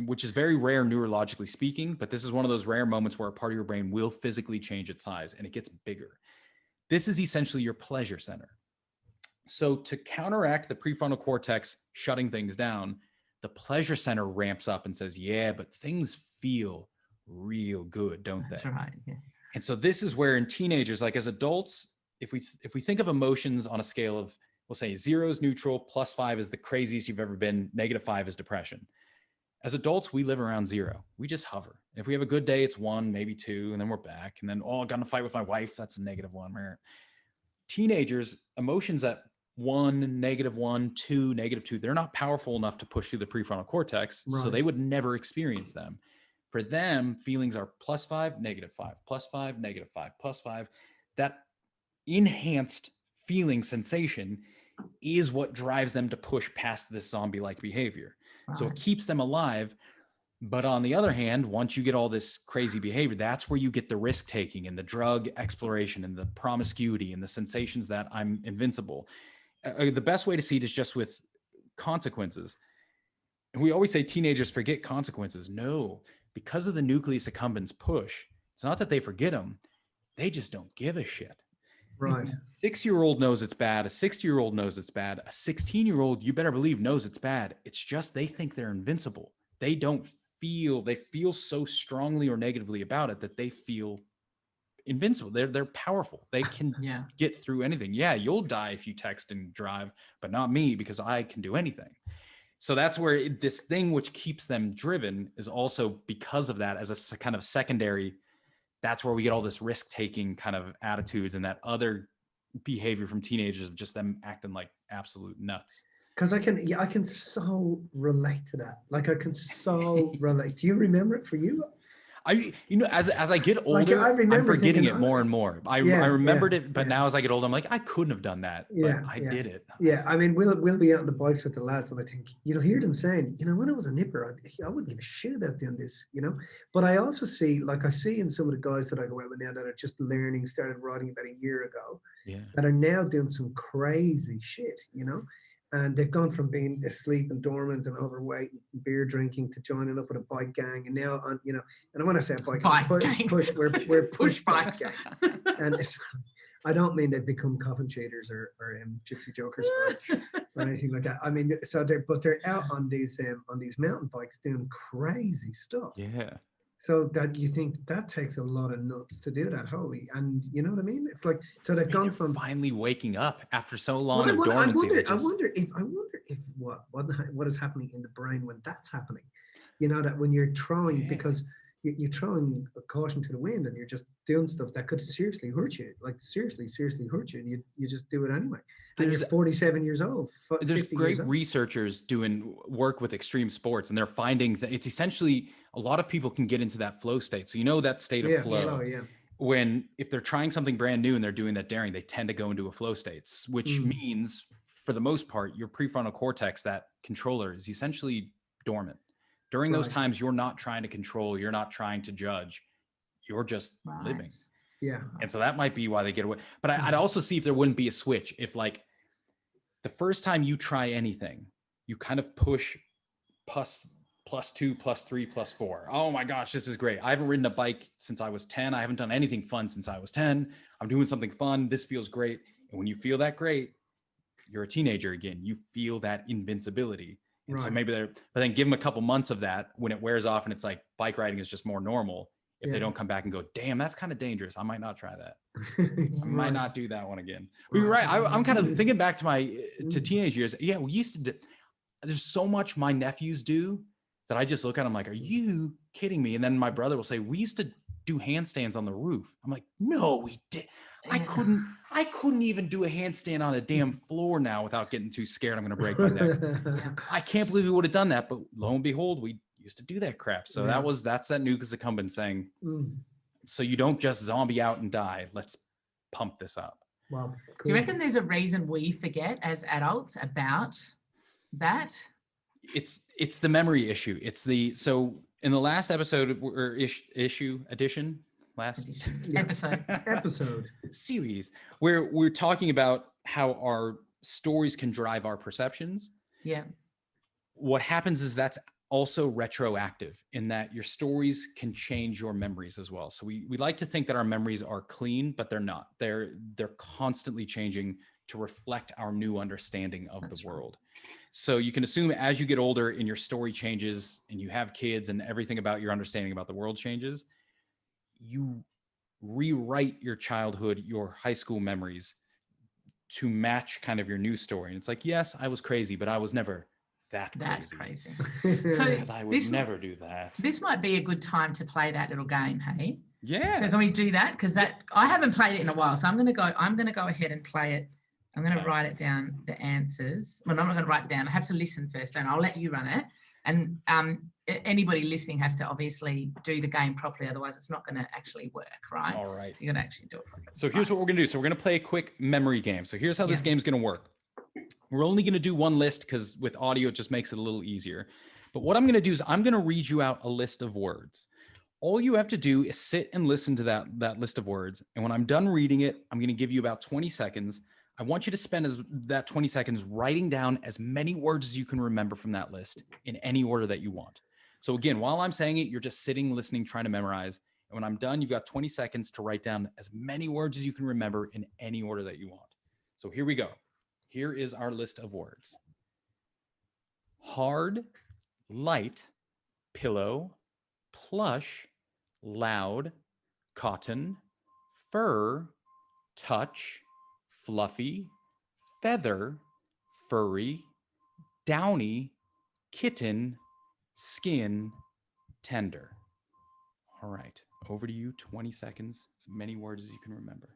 Which is very rare neurologically speaking, but this is one of those rare moments where a part of your brain will physically change its size and it gets bigger. This is essentially your pleasure center. So to counteract the prefrontal cortex shutting things down, the pleasure center ramps up and says, yeah, but things feel real good, don't they? That's right. Yeah. And so this is where in teenagers, like as adults, if we think of emotions on a scale of, we'll say 0 is neutral, +5 is the craziest you've ever been, -5 is depression. As adults, we live around 0. We just hover. If we have a good day, it's 1, maybe 2, and then we're back. And then, I got in a fight with my wife. That's a -1. Teenagers, emotions at 1, -1, 2, -2, they're not powerful enough to push through the prefrontal cortex. Right. So they would never experience them. For them, feelings are +5, -5, +5, -5, +5. That enhanced feeling sensation is what drives them to push past this zombie-like behavior. Wow. So it keeps them alive. But on the other hand, once you get all this crazy behavior, that's where you get the risk taking and the drug exploration and the promiscuity and the sensations that I'm invincible. The best way to see it is just with consequences. And we always say teenagers forget consequences. No, because of the nucleus accumbens push, it's not that they forget them. They just don't give a shit. Right. A 6-year-old knows it's bad. A 60-year-old knows it's bad. A 16-year-old, you better believe, knows it's bad. It's just they think they're invincible. They feel so strongly or negatively about it that they feel invincible. They're powerful. They can get through anything. Yeah, you'll die if you text and drive, but not me because I can do anything. So that's where this thing which keeps them driven is also because of that as a kind of secondary. That's where we get all this risk-taking kind of attitudes and that other behavior from teenagers of just them acting like absolute nuts. Because I can so relate to that. Like I can so relate. Do you remember it for you? As I get Like, older, I I'm remember forgetting thinking, it more and more. I yeah, remembered yeah, it, but yeah. now as I get older, I'm like, I couldn't have done that, but Yeah, I yeah. did it. Yeah, I mean, we'll be out on the bikes with the lads, and I think you'll hear them saying, when I was a nipper, I wouldn't give a shit about doing this, But I also see, like, I see in some of the guys that I go out with now that are just learning, started riding about a year ago, Yeah. that are now doing some crazy shit, and they've gone from being asleep and dormant and overweight, and beer drinking, to joining up with a bike gang, and now on, and when I say a bike gang, we're push bikes, and it's. I don't mean they've become coffin shaders or gypsy jokers or anything like that. I mean, so they're out on these mountain bikes doing crazy stuff. Yeah. So that you think that takes a lot of nuts to do that, holy, and you know what I mean? It's like, so they've gone from finally waking up after so long of dormancy. I wonder if what is happening in the brain when that's happening. That when you're throwing, because you're throwing a caution to the wind, and you're just doing stuff that could seriously hurt you, like seriously hurt you, and you just do it anyway. And you're 47 years old. There's great researchers doing work with extreme sports, and they're finding that it's essentially a lot of people can get into that flow state. So that state of flow. When if they're trying something brand new and they're doing that daring, they tend to go into a flow state, which means for the most part, your prefrontal cortex, that controller, is essentially dormant. During those times, you're not trying to control, you're not trying to judge, you're just living. Yeah. And so that might be why they get away. But I'd also see if there wouldn't be a switch. If like the first time you try anything, you kind of push plus 2, plus 3, plus 4. Oh my gosh, this is great. I haven't ridden a bike since I was 10. I haven't done anything fun since I was 10. I'm doing something fun. This feels great. And when you feel that great, you're a teenager again. You feel that invincibility. And so maybe but then give them a couple months of that. When it wears off and it's like bike riding is just more normal. If they don't come back and go, damn, that's kind of dangerous, I might not try that. I might not do that one again. But you're right. I'm kind of thinking back to teenage years. Yeah, we used to do, there's so much my nephews do that I just look at them like, are you kidding me? And then my brother will say, we used to do handstands on the roof. I'm like, no, we did. I couldn't even do a handstand on a damn floor now without getting too scared I'm going to break my neck. I can't believe we would have done that. But lo and behold, we used to do that crap. So that's that nucleus accumbens saying, so you don't just zombie out and die. Let's pump this up. Wow. Cool. Do you reckon there's a reason we forget as adults about that? It's the memory issue. So in the last episode or episode series where we're talking about how our stories can drive our perceptions. Yeah. What happens is that's also retroactive in that your stories can change your memories as well. So we like to think that our memories are clean, but they're not. They're constantly changing to reflect our new understanding of the world. So you can assume as you get older and your story changes and you have kids and everything about your understanding about the world changes, you rewrite your childhood, your high school memories to match kind of your new story. And it's like, yes, I was crazy, but I was never that crazy. So because I would never do that. This might be a good time to play that little game, hey? Yeah. So can we do that? Because I haven't played it in a while. So I'm gonna go ahead and play it. I'm going to write it down, the answers. Well, I'm not going to write it down. I have to listen first, and I'll let you run it. And anybody listening has to obviously do the game properly. Otherwise, it's not going to actually work, right? All right. So you're going to actually do it properly. So here's what we're going to do. So we're going to play a quick memory game. So here's how this game's going to work. We're only going to do one list because with audio, it just makes it a little easier. But what I'm going to do is I'm going to read you out a list of words. All you have to do is sit and listen to that list of words. And when I'm done reading it, I'm going to give you about 20 seconds. I want you to spend that 20 seconds writing down as many words as you can remember from that list in any order that you want. So again, while I'm saying it, you're just sitting, listening, trying to memorize. And when I'm done, you've got 20 seconds to write down as many words as you can remember in any order that you want. So here we go. Here is our list of words. Hard, light, pillow, plush, loud, cotton, fur, touch, fluffy, feather, furry, downy, kitten, skin, tender. All right, over to you, 20 seconds, as many words as you can remember.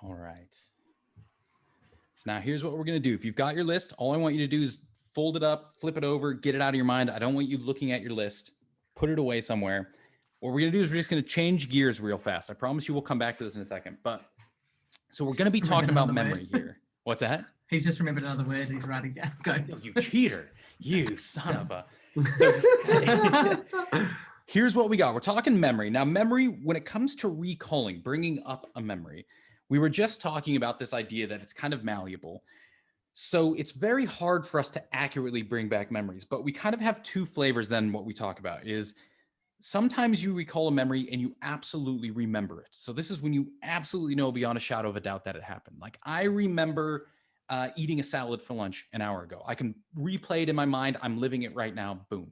All right. So now here's what we're going to do. If you've got your list, all I want you to do is fold it up, flip it over, get it out of your mind. I don't want you looking at your list. Put it away somewhere. What we're going to do is we're just going to change gears real fast. I promise you we'll come back to this in a second. But so we're going to be talking about memory here. What's that? He's just remembered another word he's writing down. Go. No, you cheater. You son of a. So here's what we got. We're talking memory. Now, memory, when it comes to recalling, bringing up a memory, we were just talking about this idea that it's kind of malleable. So it's very hard for us to accurately bring back memories, but we kind of have two flavors then what we talk about is sometimes you recall a memory and you absolutely remember it. So this is when you absolutely know beyond a shadow of a doubt that it happened. Like I remember eating a salad for lunch an hour ago. I can replay it in my mind. I'm living it right now. Boom.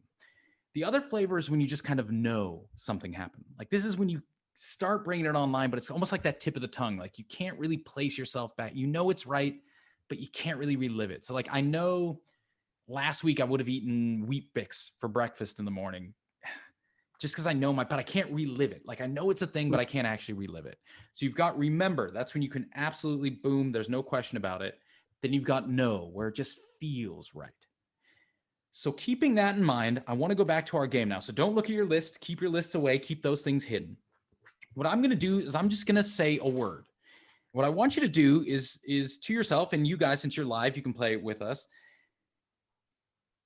The other flavor is when you just kind of know something happened. Like this is when you start bringing it online, but it's almost like that tip of the tongue. Like you can't really place yourself back. You know it's right, but you can't really relive it. So like I know last week I would have eaten Wheat Bix for breakfast in the morning just because I know but I can't relive it. Like I know it's a thing, but I can't actually relive it. So you've got remember, that's when you can absolutely boom, there's no question about it. Then you've got know, where it just feels right. So keeping that in mind, I want to go back to our game now. So don't look at your list, keep your lists away, keep those things hidden. What I'm going to do is I'm just going to say a word. What I want you to do is to yourself, and you guys, since you're live, you can play it with us.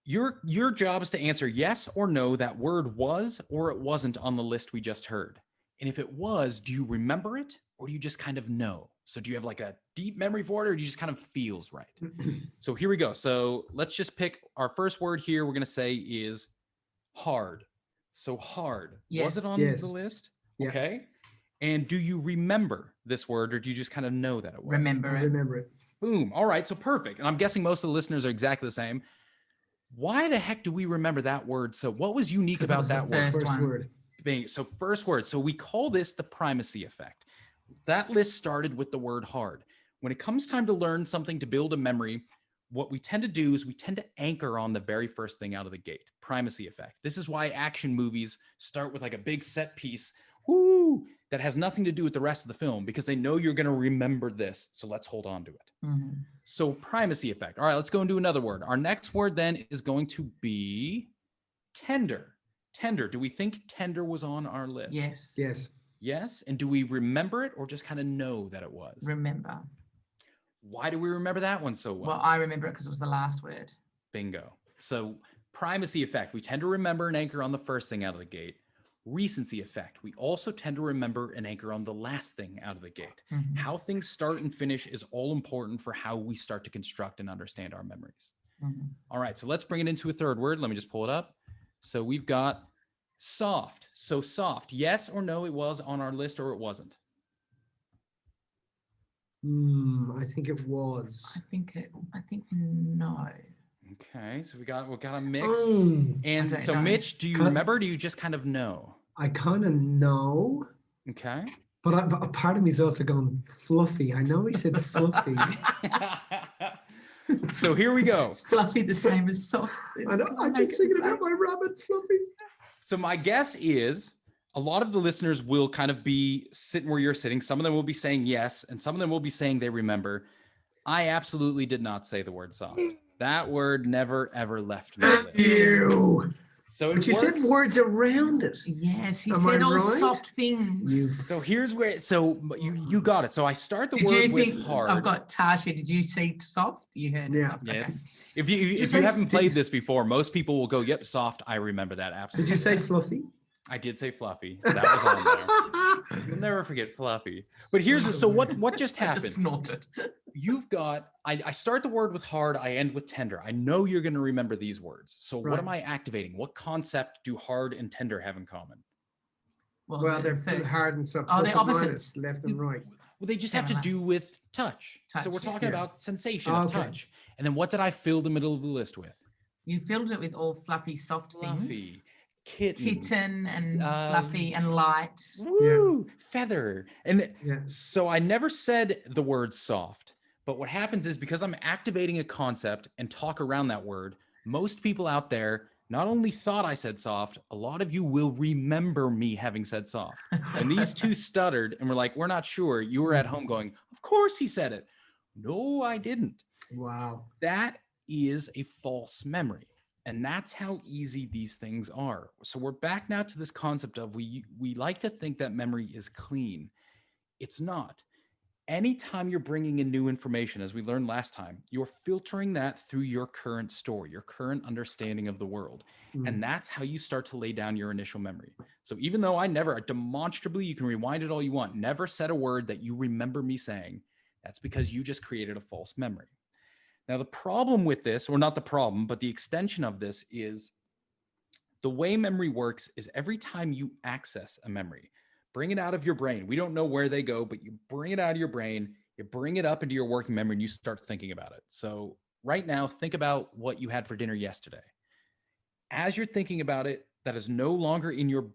Your job is to answer yes or no, that word was or it wasn't on the list we just heard. And if it was, do you remember it or do you just kind of know? So do you have like a deep memory for it or do you just kind of feels right? So here we go. So let's just pick our first word here. We're going to say is hard. So hard. Yes. Was it on the list? Yeah. Okay. And do you remember this word or do you just kind of know that it was? Remember it. Remember it. Boom. All right. So perfect. And I'm guessing most of the listeners are exactly the same. Why the heck do we remember that word? So what was unique about that word? First word. So first word. So we call this the primacy effect. That list started with the word hard. When it comes time to learn something to build a memory, what we tend to do is we tend to anchor on the very first thing out of the gate, primacy effect. This is why action movies start with like a big set piece, whoo, that has nothing to do with the rest of the film because they know you're going to remember this. So let's hold on to it. Mm-hmm. So primacy effect. All right, let's go and do another word. Our next word then is going to be tender. Tender. Do we think tender was on our list? Yes. Yes. Yes. And do we remember it or just kind of know that it was? Remember. Why do we remember that one so well? Well, I remember it because it was the last word. Bingo. So primacy effect. We tend to remember and anchor on the first thing out of the gate. Recency effect. We also tend to remember and anchor on the last thing out of the gate. Mm-hmm. How things start and finish is all important for how we start to construct and understand our memories. Mm-hmm. All right, so let's bring it into a third word. Let me just pull it up. So we've got soft. So soft, yes or no, it was on our list or it wasn't? I think it was. I think no. Okay, so we got a mix. And so know. Mitch, do you remember? Or do you just kind of know? I kind of know. Okay. But a part of me is also going fluffy. I know he said fluffy. So here we go. Is fluffy the same as soft? I know, I'm just thinking about my rabbit, Fluffy. So my guess is a lot of the listeners will kind of be sitting where you're sitting. Some of them will be saying yes, and some of them will be saying they remember. I absolutely did not say the word soft. That word never, ever left my lips. Ew. So But you said words around it. Yes, he Am said I all right? soft things. So here's where, you got it. So I start the Did word you with think hard. I've got Tasha? Did you say soft? You heard Yeah. soft. Yeah, Okay. if you haven't played this before, most people will go, yep, soft. I remember that. Absolutely. Did you say fluffy? I did say fluffy. That was on there. You'll never forget fluffy. But here's so what just I happened? just snorted. You've got, I start the word with hard, I end with tender. I know you're going to remember these words. So what am I activating? What concept do hard and tender have in common? Well, they're first. hard and so Oh, they're plus and opposites. minus, left and right. Well, they just have to do with touch. So we're talking about sensation of touch. And then what did I fill the middle of the list with? You filled it with all fluffy, soft things. Fluffy, kitten and fluffy and light. Woo, feather. And Yeah. so I never said the word soft, but what happens is because I'm activating a concept and talk around that word, most people out there, not only thought I said soft, a lot of you will remember me having said soft. And these two stuttered and were like, we're not sure. You were at home going, of course he said it. No, I didn't. Wow. That is a false memory. And that's how easy these things are. So we're back now to this concept of we like to think that memory is clean. It's not. Anytime you're bringing in new information, as we learned last time, you're filtering that through your current story, your current understanding of the world. And that's how you start to lay down your initial memory. So even though I never demonstrably, you can rewind it all you want, never said a word that you remember me saying, that's because you just created a false memory. Now, the problem with this, or not the problem, but the extension of this is the way memory works is every time you access a memory, bring it out of your brain. We don't know where they go, but you bring it out of your brain, you bring it up into your working memory, and you start thinking about it. So right now, think about what you had for dinner yesterday. As you're thinking about it, that is no longer in your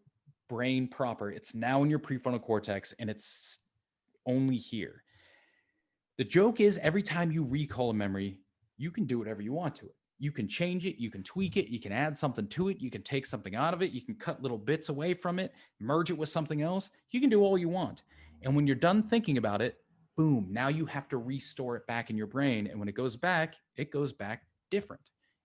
brain proper. It's now in your prefrontal cortex, and it's only here. The joke is every time you recall a memory, you can do whatever you want to it. You can change it, you can tweak it, you can add something to it, you can take something out of it, you can cut little bits away from it, merge it with something else. You can do all you want. And when you're done thinking about it, boom, now you have to restore it back in your brain. And when it goes back different.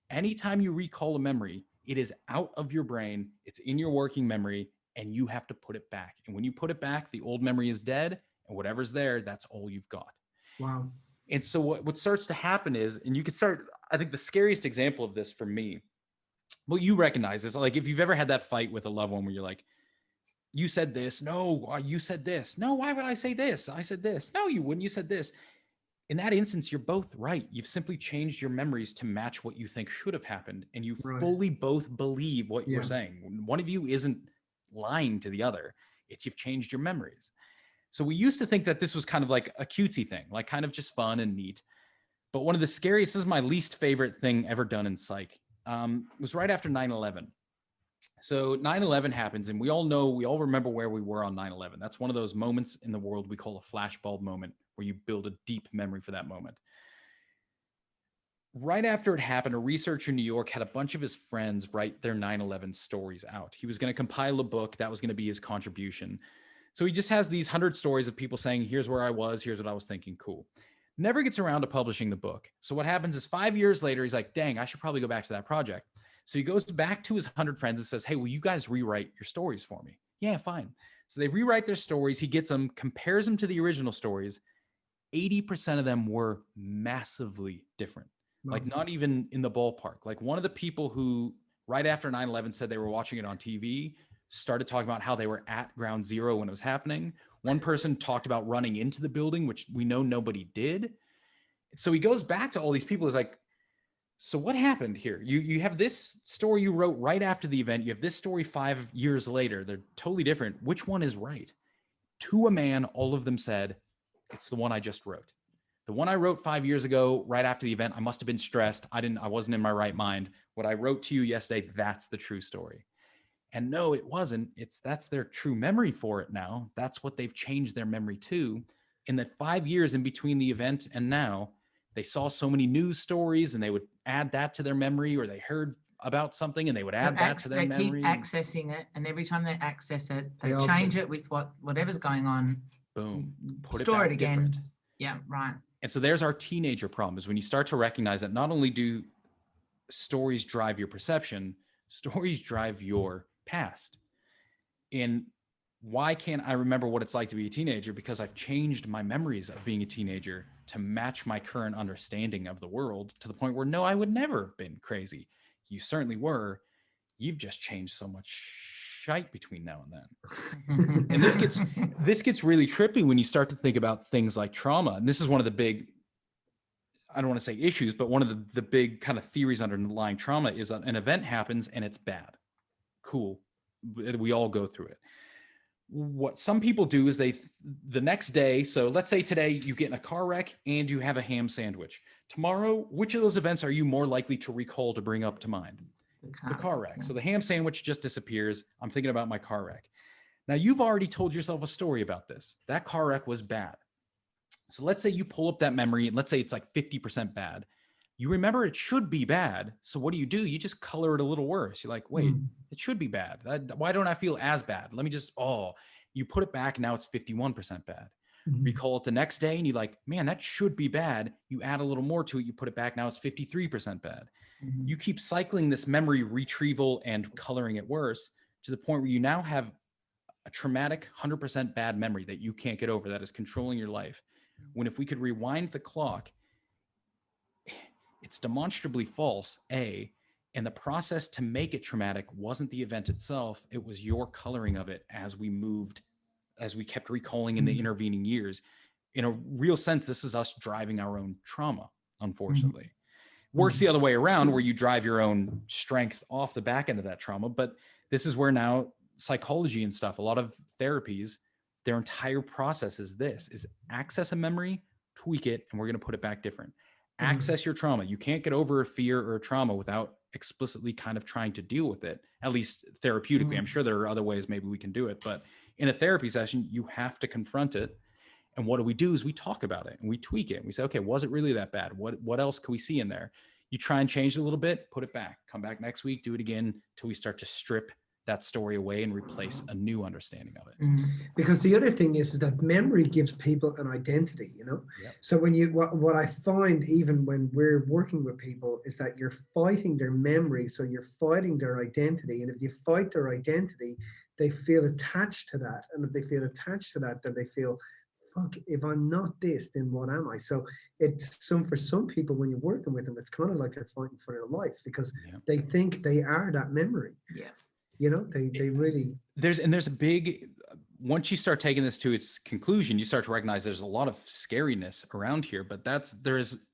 Anytime you recall a memory, it is out of your brain, it's in your working memory, and you have to put it back. And when you put it back, the old memory is dead, and whatever's there, that's all you've got. Wow. And so what starts to happen is, and you can start, I think the scariest example of this for me, well, you recognize this, like if you've ever had that fight with a loved one where you're like, you said this, no, you said this, no, why would I say this? I said this, no, you wouldn't, you said this. In that instance, you're both right. You've simply changed your memories to match what you think should have happened. And you fully both believe what you're saying. One of you isn't lying to the other. It's you've changed your memories. So we used to think that this was kind of like a cutesy thing, like kind of just fun and neat. But one of the scariest, this is my least favorite thing ever done in psych, was right after 9/11. So 9/11 happens, and we all remember where we were on 9/11. That's one of those moments in the world we call a flashball moment, where you build a deep memory for that moment. Right after it happened, a researcher in New York had a bunch of his friends write their 9/11 stories out. He was going to compile a book. That was going to be his contribution. So he just has these 100 stories of people saying, here's where I was, here's what I was thinking, cool. Never gets around to publishing the book. So what happens is 5 years later, he's like, dang, I should probably go back to that project. So he goes back to his 100 friends and says, hey, will you guys rewrite your stories for me? Yeah, fine. So they rewrite their stories. He gets them, compares them to the original stories. 80% of them were massively different. Like not even in the ballpark. Like one of the people who right after 9/11 said they were watching it on TV started talking about how they were at ground zero when it was happening. One person talked about running into the building, which we know nobody did. So he goes back to all these people. He's like, so what happened here? You have this story you wrote right after the event. You have this story 5 years later. They're totally different. Which one is right? To a man, all of them said, it's the one I just wrote. The one I wrote 5 years ago, right after the event, I must have been stressed. I wasn't in my right mind. What I wrote to you yesterday, that's the true story. And no, it wasn't. That's their true memory for it now. That's what they've changed their memory to. In the 5 years in between the event and now, they saw so many news stories and they would add that to their memory, or they heard about something and they would add that to their memory. They keep accessing it, and every time they access it, they change it with whatever's going on. Boom. Store it again. Different. Yeah, right. And so there's our teenager problem, is when you start to recognize that not only do stories drive your perception, stories drive your past. And why can't I remember what it's like to be a teenager? Because I've changed my memories of being a teenager to match my current understanding of the world, to the point where, no, I would never have been crazy. You certainly were. You've just changed so much shite between now and then. And this gets really trippy when you start to think about things like trauma. And this is one of the big, I don't want to say issues, but one of the big kind of theories underlying trauma is an event happens and it's bad. Cool. We all go through it. What some people do is the next day, so let's say today you get in a car wreck and you have a ham sandwich. Tomorrow, which of those events are you more likely to recall to bring up to mind? The car wreck. Yeah. So the ham sandwich just disappears. I'm thinking about my car wreck. Now you've already told yourself a story about this. That car wreck was bad. So let's say you pull up that memory and let's say it's like 50% bad. you remember it should be bad. So what do? You just color it a little worse. You're like, wait, it should be bad. Why don't I feel as bad? Let me just, you put it back. Now it's 51% bad. Recall it the next day and you're like, man, that should be bad. You add a little more to it. You put it back. Now it's 53% bad. You keep cycling this memory retrieval and coloring it worse to the point where you now have a traumatic 100% bad memory that you can't get over, that is controlling your life. When if we could rewind the clock, it's demonstrably false, A, and the process to make it traumatic wasn't the event itself. It was your coloring of it as we kept recalling in the intervening years. In a real sense, this is us driving our own trauma, unfortunately. Works the other way around, where you drive your own strength off the back end of that trauma. But this is where now psychology and stuff, a lot of therapies, their entire process is access a memory, tweak it, and we're going to put it back different. Access your trauma. You can't get over a fear or a trauma without explicitly kind of trying to deal with it, at least therapeutically. I'm sure there are other ways maybe we can do it, but in a therapy session, you have to confront it. And what do is we talk about it and we tweak it. And we say, okay, was it really that bad? What else can we see in there? You try and change it a little bit, put it back, come back next week, do it again till we start to strip that story away and replace a new understanding of it. Because the other thing is that memory gives people an identity, you know? Yep. So when what I find even when we're working with people is that you're fighting their memory. So you're fighting their identity. And if you fight their identity, they feel attached to that. And if they feel attached to that, then they feel, fuck, if I'm not this, then what am I? So for some people, when you're working with them, it's kind of like they're fighting for their life because they think they are that memory. Yeah. You know, they really. There's a big, once you start taking this to its conclusion, you start to recognize there's a lot of scariness around here, but there's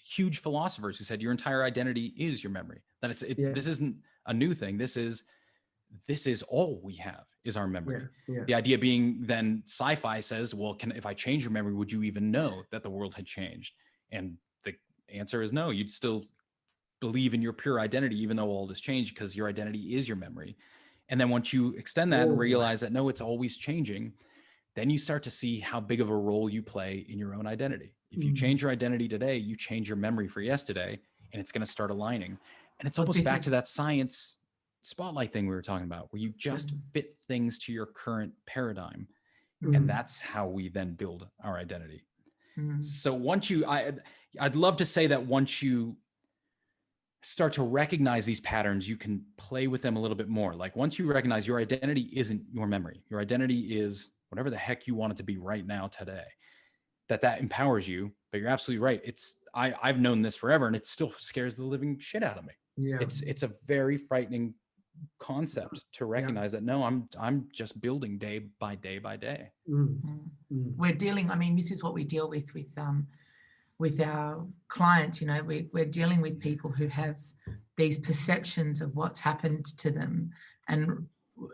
huge philosophers who said your entire identity is your memory. That this isn't a new thing. This is all we have is our memory. The idea being then sci-fi says, well, if I change your memory, would you even know that the world had changed? And the answer is no. You'd still believe in your pure identity, even though all this changed, because your identity is your memory. And then once you extend that and realize that, no, it's always changing, then you start to see how big of a role you play in your own identity. If you change your identity today, you change your memory for yesterday, and it's going to start aligning. And it's almost back to that science spotlight thing we were talking about, where you just fit things to your current paradigm. And that's how we then build our identity. So I'd love to say that once you start to recognize these patterns, you can play with them a little bit more. Like once you recognize your identity isn't your memory, your identity is whatever the heck you want it to be right now, today, that empowers you. But you're absolutely right. I've known this forever and it still scares the living shit out of me. Yeah. It's a very frightening concept to recognize that, no, I'm just building day by day by day. We're dealing, I mean, this is what we deal with our clients. You know, we're dealing with people who have these perceptions of what's happened to them, and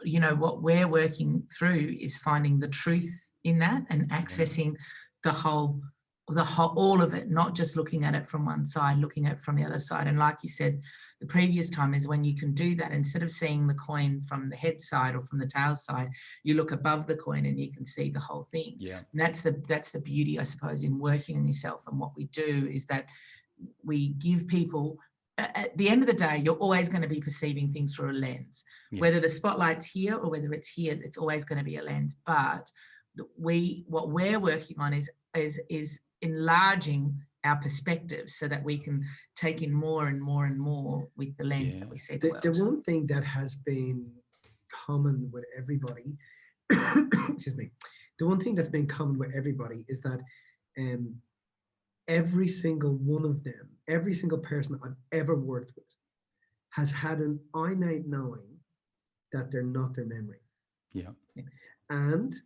you know what we're working through is finding the truth in that and accessing the whole all of it, not just looking at it from one side, looking at it from the other side. And like you said, the previous time is when you can do that. Instead of seeing the coin from the head side or from the tail side, you look above the coin and you can see the whole thing. Yeah. And that's the beauty, I suppose, in working on yourself. And what we do is that we give people, at the end of the day, you're always going to be perceiving things through a lens. Yeah. Whether the spotlight's here or whether it's here, it's always going to be a lens. But what we're working on is enlarging our perspectives so that we can take in more and more and more with the lens that we see the world. The one thing that has been common with everybody, excuse me, the one thing that's been common with everybody is that every single one of them, every single person I've ever worked with has had an innate knowing that they're not their memory. Yeah. And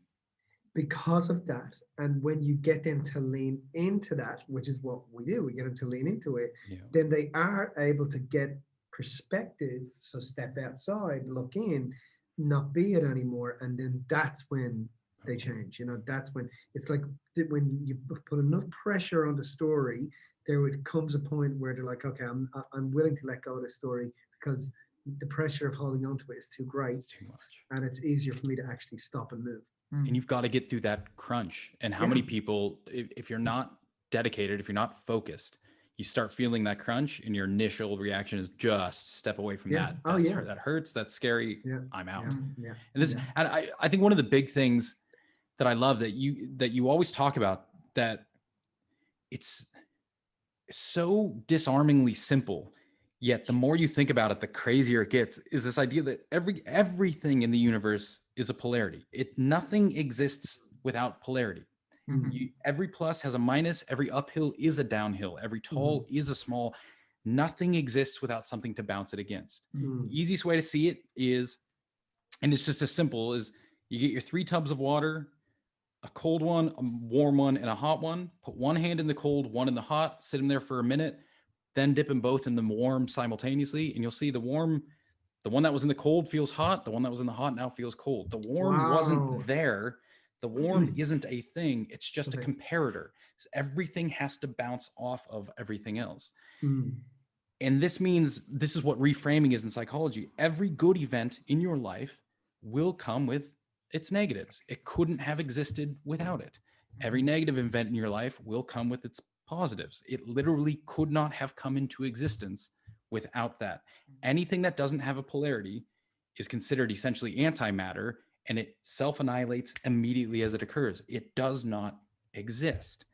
because of that, and when you get them to lean into that, which is what we do, we get them to lean into it, then they are able to get perspective. So step outside, look in, not be it anymore. And then that's when they change. You know, that's when it's like when you put enough pressure on the story, there comes a point where they're like, okay, I'm willing to let go of this story because the pressure of holding on to it is too great. It's too much. And it's easier for me to actually stop and move. And you've got to get through that crunch. And how many people, if you're not dedicated, if you're not focused, you start feeling that crunch and your initial reaction is just step away from that. That hurts. That's scary. I'm out. Yeah. And this, and I think one of the big things that I love that you always talk about, that it's so disarmingly simple, yet the more you think about it, the crazier it gets, is this idea that everything in the universe is a polarity. Nothing exists without polarity. Every plus has a minus, every uphill is a downhill, every tall is a small. Nothing exists without something to bounce it against. The easiest way to see it is, and it's just as simple as, you get your 3 tubs of water, a cold one, a warm one, and a hot one. Put one hand in the cold, one in the hot, sit them there for a minute, then dip them both in the warm simultaneously. And you'll see the one that was in the cold feels hot. The one that was in the hot now feels cold. The warm wasn't there. The warm isn't a thing. It's just a comparator. So everything has to bounce off of everything else. And this means, this is what reframing is in psychology. Every good event in your life will come with its negatives. It couldn't have existed without it. Every negative event in your life will come with its positives. It literally could not have come into existence without that. Anything that doesn't have a polarity is considered essentially antimatter, and it self-annihilates immediately as it occurs. It does not exist.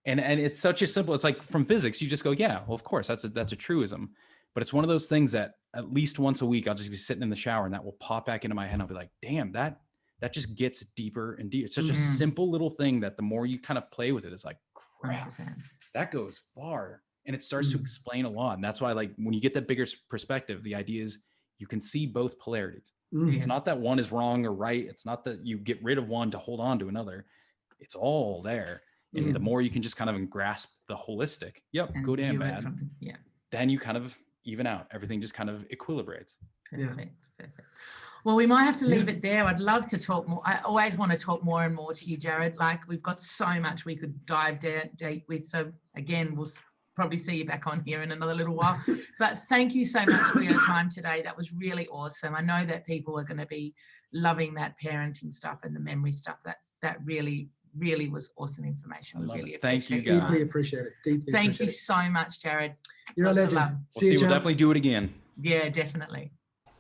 And it's such a simple, it's like from physics, you just go, yeah, well, of course, that's a truism. But it's one of those things that at least once a week, I'll just be sitting in the shower and that will pop back into my head. And I'll be like, damn, that just gets deeper and deeper. It's such a simple little thing that the more you kind of play with it, it's like, crap, 100%. that goes far. And it starts to explain a lot. And that's why, like, when you get that bigger perspective, the idea is you can see both polarities. It's not that one is wrong or right. It's not that you get rid of one to hold on to another. It's all there. And the more you can just kind of grasp the holistic, good and bad, then you kind of even out. Everything just kind of equilibrates. Perfect. Well, we might have to leave it there. I'd love to talk more. I always want to talk more and more to you, Jared. Like, we've got so much we could dive deep with. So again, we'll probably see you back on here in another little while. But thank you so much for your time today. That was really awesome. I know that people are going to be loving that parenting stuff and the memory stuff. That really was awesome information. We really Thank you, appreciate guys. Deeply appreciate it. Thank you so much, Jared. You're a Lots of legend. love. We'll definitely do it again. Yeah, definitely.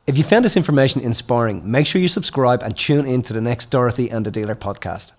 If you found this information inspiring, make sure you subscribe and tune in to the next Dorothy and the Dealer podcast.